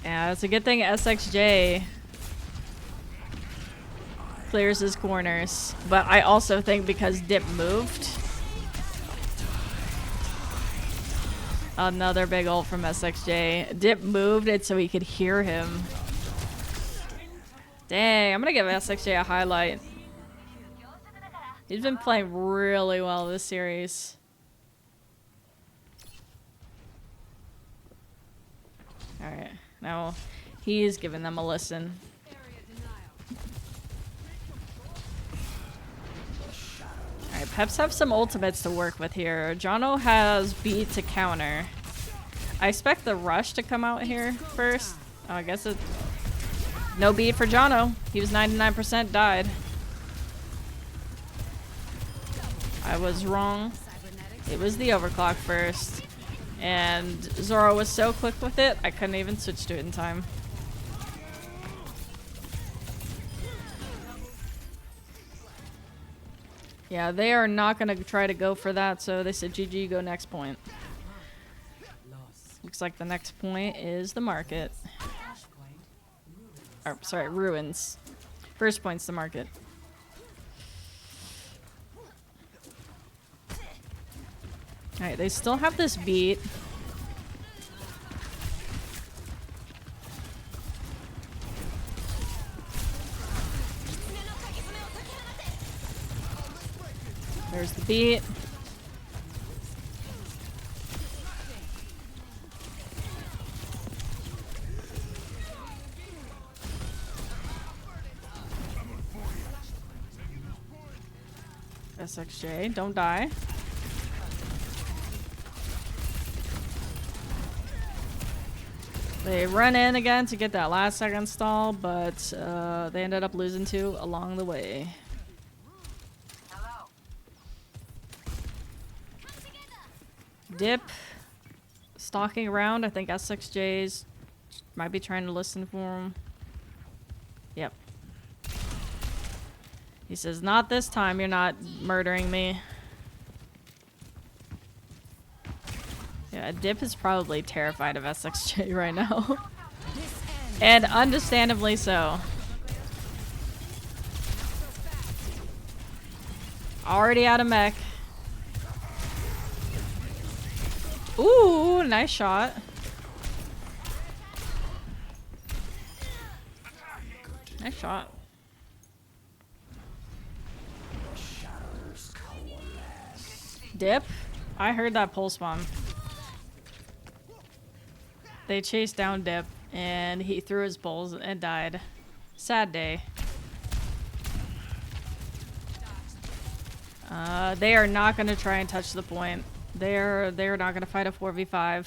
[SPEAKER 1] Yeah, it's a good thing SXJ clears his corners. But I also think because Dip moved. Another big ult from SXJ. Dip moved it so he could hear him. Dang, I'm gonna give SXJ a highlight. He's been playing really well this series. Alright. Now, he's giving them a listen. Peps have some ultimates to work with here. Jono has beat to counter. I expect the rush to come out here first. Oh, I guess it... No beat for Jono. He was 99% died. I was wrong. It was the overclock first. And Zoro was so quick with it, I couldn't even switch to it in time. Yeah, they are not going to try to go for that, so they said GG, go next point. Looks like the next point is the market. Or, sorry, ruins. First point's the market. Alright, they still have this beat. There's the beat. SXJ, don't die. They run in again to get that last second stall, but they ended up losing two along the way. Dip. Stalking around. I think SXJ's might be trying to listen for him. Yep. He says, not this time, you're not murdering me. Yeah, Dip is probably terrified of SXJ right now. And understandably so. Already out of mech. Ooh, nice shot. Nice shot. Dip? I heard that pulse bomb. They chased down Dip, and he threw his bowls and died. Sad day. They are not going to try and touch the point. They're not going to fight a 4v5.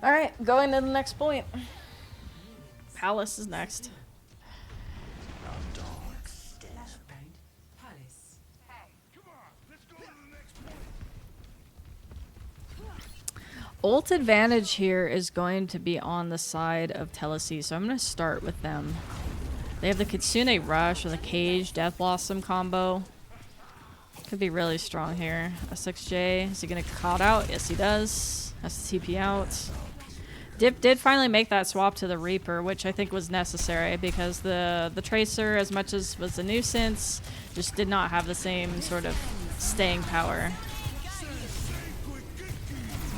[SPEAKER 1] Alright, going to the next point. Palace is next. Ult advantage here is going to be on the side of Telacy, so I'm going to start with them. They have the Kitsune Rush with a Cage Death Blossom combo. Could be really strong here. SXJ, is he going to get caught out? Yes, he does. Has to TP out. Dip did finally make that swap to the Reaper, which I think was necessary because the Tracer, as much as was a nuisance, just did not have the same sort of staying power.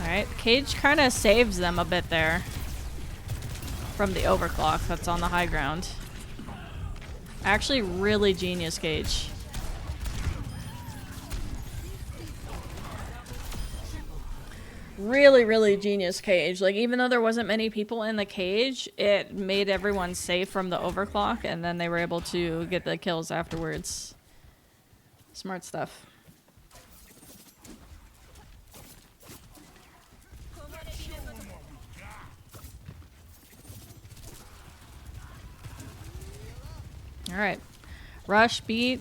[SPEAKER 1] Alright, Cage kind of saves them a bit there from the overclock that's on the high ground. Actually, really genius Cage. Really, really genius Cage. Like, even though there wasn't many people in the cage, it made everyone safe from the overclock, and then they were able to get the kills afterwards. Smart stuff. Alright. Rush, beat.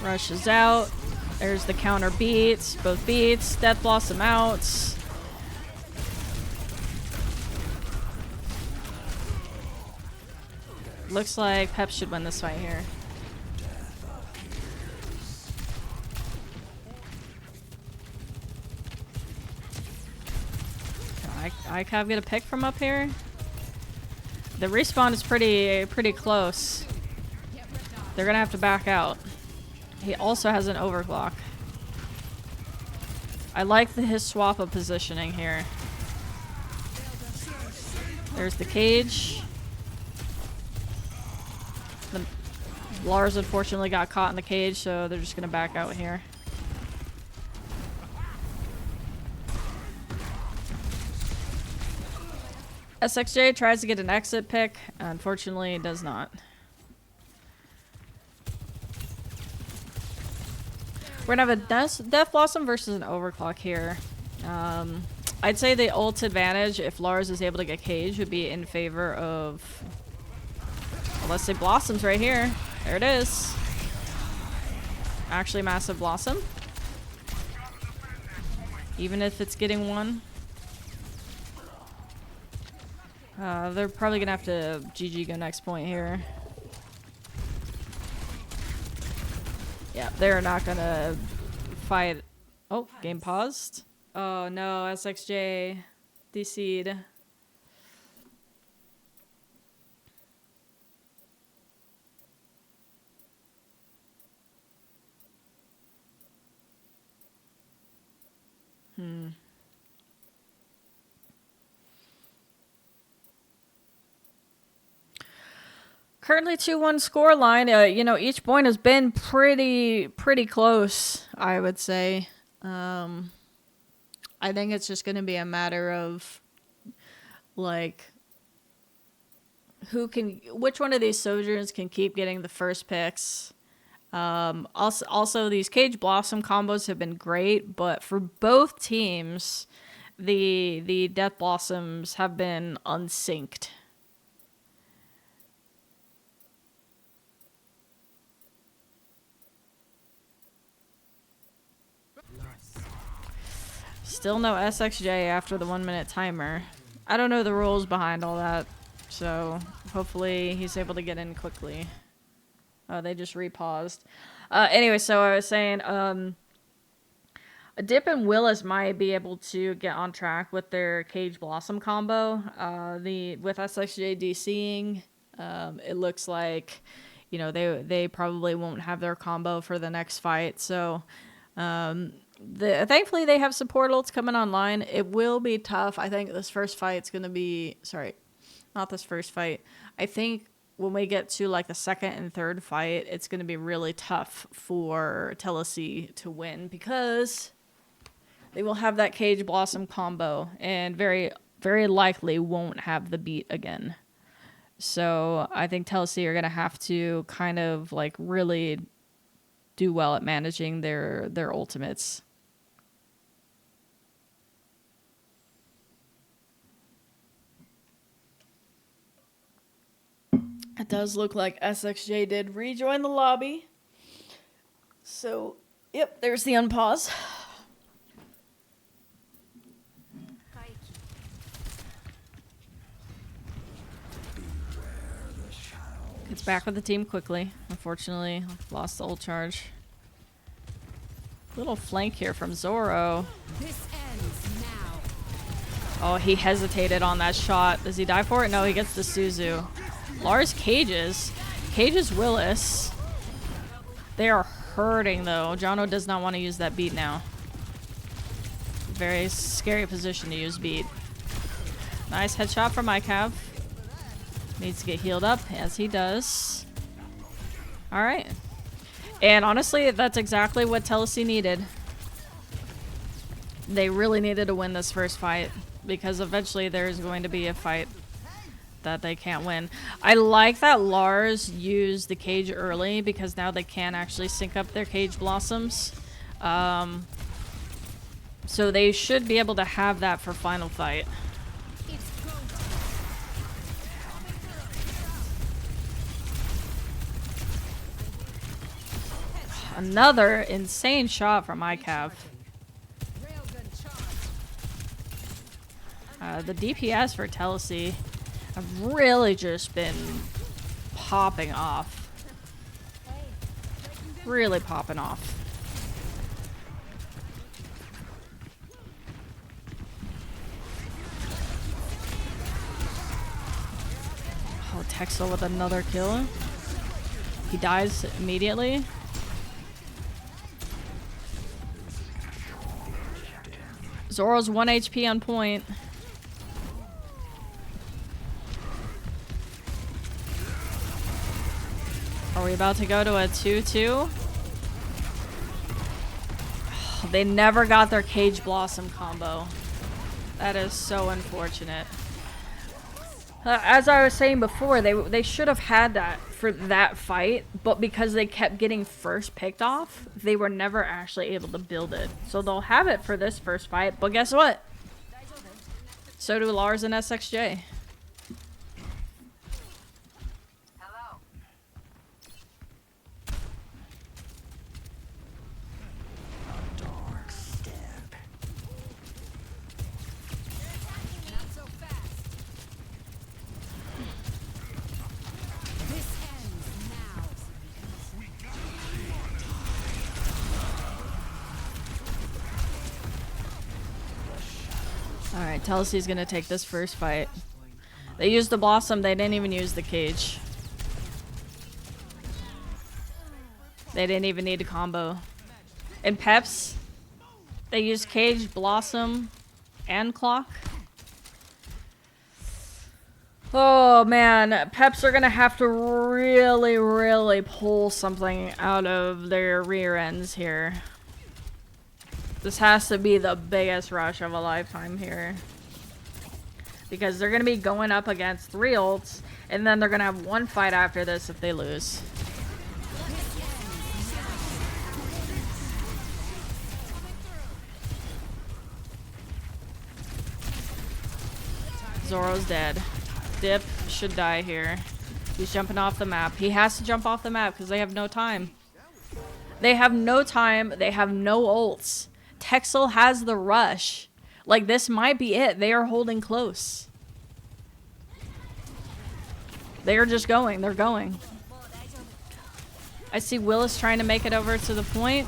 [SPEAKER 1] Rush is out. There's the counter beats. Both beats. Death Blossom out. Looks like Peps should win this fight here. Can I get a pick from up here? The respawn is pretty close. They're gonna have to back out. He also has an overclock. I like his swap of positioning here. There's the cage. The Lars unfortunately got caught in the cage, so they're just gonna back out here. SXJ tries to get an exit pick. Unfortunately, it does not. We're gonna have a Death Blossom versus an Overclock here. I'd say the ult advantage, if Lars is able to get Cage, would be in favor of... Well, let's say Blossoms right here. There it is. Actually, massive Blossom. Even if it's getting one. They're probably gonna have to GG go next point here. Yeah, they're not gonna fight. Oh, game paused. Oh no, SXJ DC'd. Currently 2-1 score line. You know, each point has been pretty close, I would say. I think it's just going to be a matter of, like, which one of these Sojourners can keep getting the first picks. Also, these Cage Blossom combos have been great, but for both teams, the Death Blossoms have been unsynced. Still no SXJ after the 1 minute timer. I don't know the rules behind all that, so hopefully he's able to get in quickly. Oh, they just repaused. Anyway, so I was saying, Dip and Willis might be able to get on track with their Cage Blossom combo. With SXJ DCing, it looks like, you know, they probably won't have their combo for the next fight. So, thankfully they have support ults coming online. It will be tough. I think this first fight's gonna be, sorry, not this first fight. I think when we get to like the second and third fight, it's gonna be really tough for Telacy to win because they will have that Cage Blossom combo and very likely won't have the beat again. So I think Telacy are gonna have to kind of like really do well at managing their ultimates. It does look like SXJ did rejoin the lobby. So, yep, there's the unpause. Gets back with the team quickly. Unfortunately, lost the ult charge. Little flank here from Zoro.
[SPEAKER 2] This ends now.
[SPEAKER 1] Oh, he hesitated on that shot. Does he die for it? No, he gets the Suzu. Lars Cages. Cages Willis. They are hurting though. Jono does not want to use that beat now. Very scary position to use beat. Nice headshot from Icav. Needs to get healed up, as he does. Alright. And honestly, that's exactly what Telacy needed. They really needed to win this first fight, because eventually there's going to be a fight that they can't win. I like that Lars used the Cage early, because now they can actually sync up their Cage Blossoms. So they should be able to have that for final fight. Another insane shot from Icav. The DPS for Telacy have really just been popping off. Really popping off. Oh, Texel with another kill. He dies immediately. Zoro's 1 HP on point. Are we about to go to a 2-2? Oh, they never got their Cage Blossom combo. That is so unfortunate. As I was saying before, they should have had that for that fight, but because they kept getting first picked off, they were never actually able to build it. So they'll have it for this first fight, but guess what? So do Lars and SXJ.
[SPEAKER 2] Hello.
[SPEAKER 3] Dark step.
[SPEAKER 2] Not so fast. This ends now.
[SPEAKER 1] Alright, Telacy's gonna take this first fight. They used the Blossom, they didn't even use the cage. They didn't even need a combo. In Peps, they used cage, Blossom, and clock. Oh man, Peps are gonna have to really pull something out of their rear ends here. This has to be the biggest rush of a lifetime here. Because they're gonna be going up against 3 ults, and then they're gonna have 1 fight after this if they lose. Zoro's dead. Dip should die here. He's jumping off the map. He has to jump off the map because they have no time. They have no time. They have no ults. Texel has the rush. Like, this might be it. They are holding close. They are just going. They're going. I see Willis trying to make it over to the point.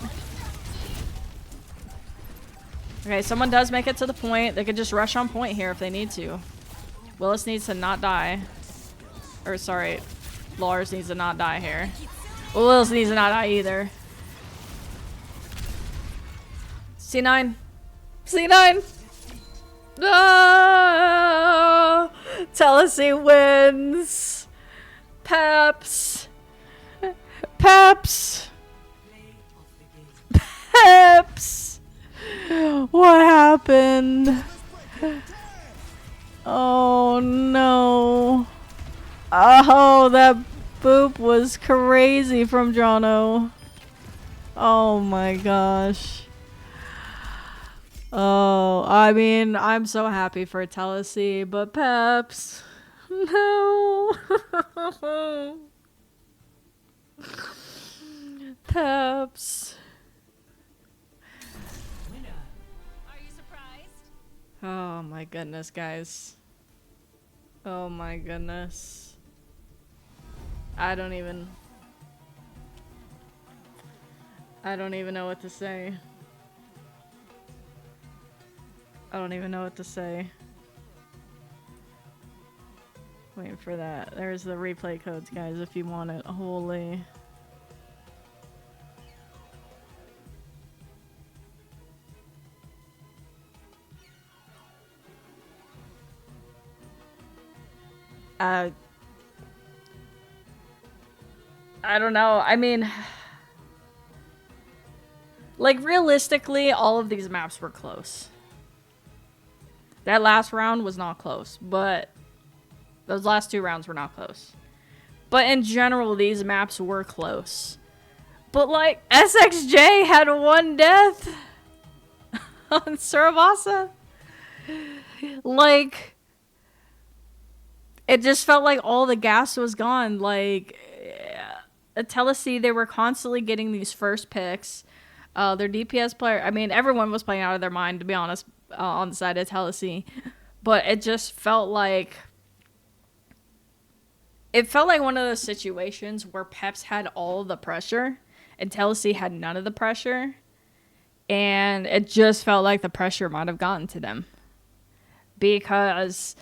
[SPEAKER 1] Okay, someone does make it to the point. They could just rush on point here if they need to. Willis needs to not die. Or, sorry. Lars needs to not die here. Willis needs to not die either. C9. C9. No! Telacy wins. Peps. Peps. Peps. What happened? Oh no. Oh, that boop was crazy from Jono. Oh my gosh. Oh, I mean, I'm so happy for Telacy, but Peps. No. Peps.
[SPEAKER 2] Are you surprised?
[SPEAKER 1] Oh my goodness, guys. Oh my goodness. I don't even know what to say. I don't even know what to say. Waiting for that. There's the replay codes, guys, if you want it. Holy. I don't know. I mean, like, realistically, all of these maps were close. That last round was not close, but those last 2 rounds were not close. But in general, these maps were close. But, like, SXJ had 1 death on Suravasa. Like, it just felt like all the gas was gone. Like, at Telacy, they were constantly getting these first picks. Their DPS player, I mean, everyone was playing out of their mind, to be honest, on the side of Telacy. But it just felt like... It felt like one of those situations where Peps had all the pressure and Telacy had none of the pressure. And it just felt like the pressure might have gotten to them. Because...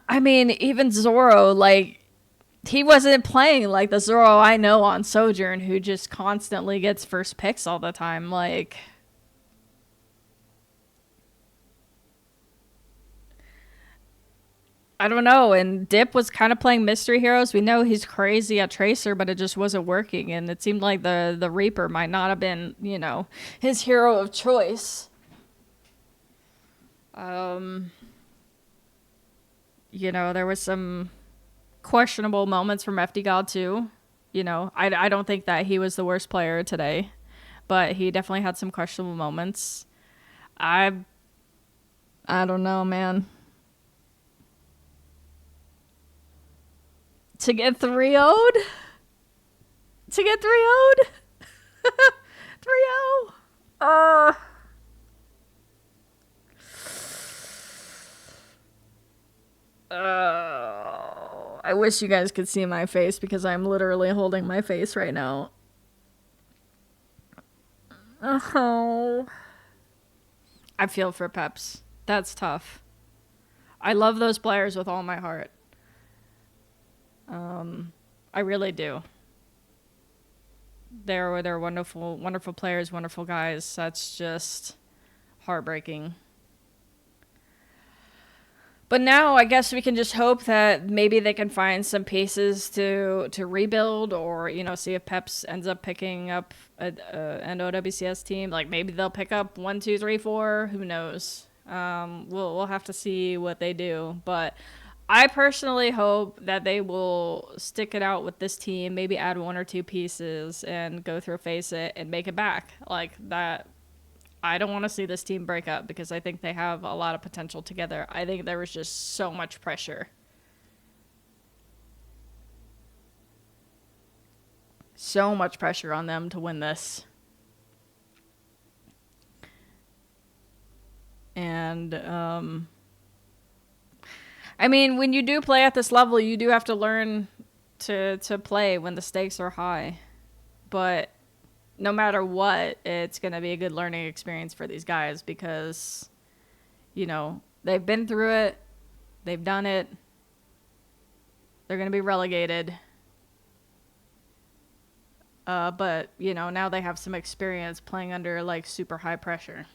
[SPEAKER 1] I mean, even Zoro, like, he wasn't playing like the Zoro I know on Sojourn, who just constantly gets first picks all the time. Like, I don't know. And Dip was kind of playing Mystery Heroes. We know he's crazy at Tracer, but it just wasn't working. And it seemed like the Reaper might not have been, you know, his hero of choice. You know, there was some questionable moments from FD God too. You know, I don't think that he was the worst player today, but he definitely had some questionable moments. I don't know, man. To get 3-0'd? To get 3-0'd? 3-0? I wish you guys could see my face because I'm literally holding my face right now. Oh. I feel for Peps. That's tough. I love those players with all my heart. I really do. They're wonderful, wonderful players, wonderful guys. That's just heartbreaking. But now I guess we can just hope that maybe they can find some pieces to rebuild, or, you know, see if Peps ends up picking up an OWCS team. Like, maybe they'll pick up 1, 2, 3, 4. Who knows? We'll have to see what they do. But I personally hope that they will stick it out with this team, maybe add 1 or 2 pieces and go through face it and make it back. Like that. I don't want to see this team break up because I think they have a lot of potential together. I think there was just so much pressure. So much pressure on them to win this. And, I mean, when you do play at this level, you do have to learn to play when the stakes are high. But no matter what, it's going to be a good learning experience for these guys because, you know, they've been through it. They've done it. They're going to be relegated. But, you know, now they have some experience playing under, like, super high pressure.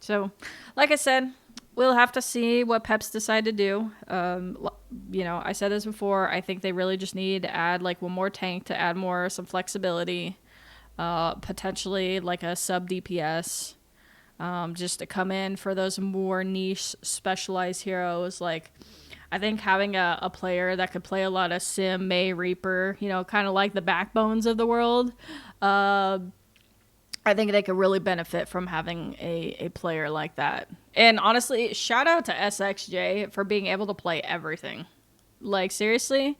[SPEAKER 1] So, like I said, we'll have to see what Peps decide to do. You know, I said this before. I think they really just need to add, like, 1 more tank to add some flexibility. Potentially like a sub DPS, just to come in for those more niche specialized heroes. Like, I think having a player that could play a lot of Sim, Mei, Reaper, you know, kind of like the backbones of the world. I think they could really benefit from having a player like that. And honestly, shout out to SXJ for being able to play everything. Like, seriously.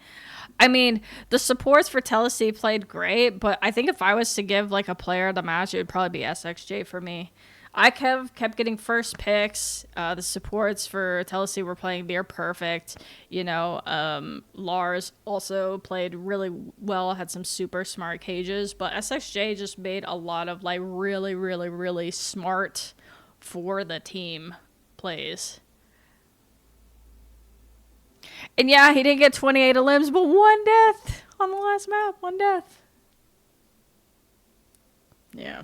[SPEAKER 1] I mean, the supports for Telacy played great, but I think if I was to give, like, a player of the match, it would probably be SXJ for me. I kept getting first picks. The supports for Telacy were playing near perfect. You know, Lars also played really well, had some super smart cages, but SXJ just made a lot of, like, really, really, really smart for the team plays. And yeah, he didn't get 28 limbs, but 1 death on the last map. 1 death. Yeah.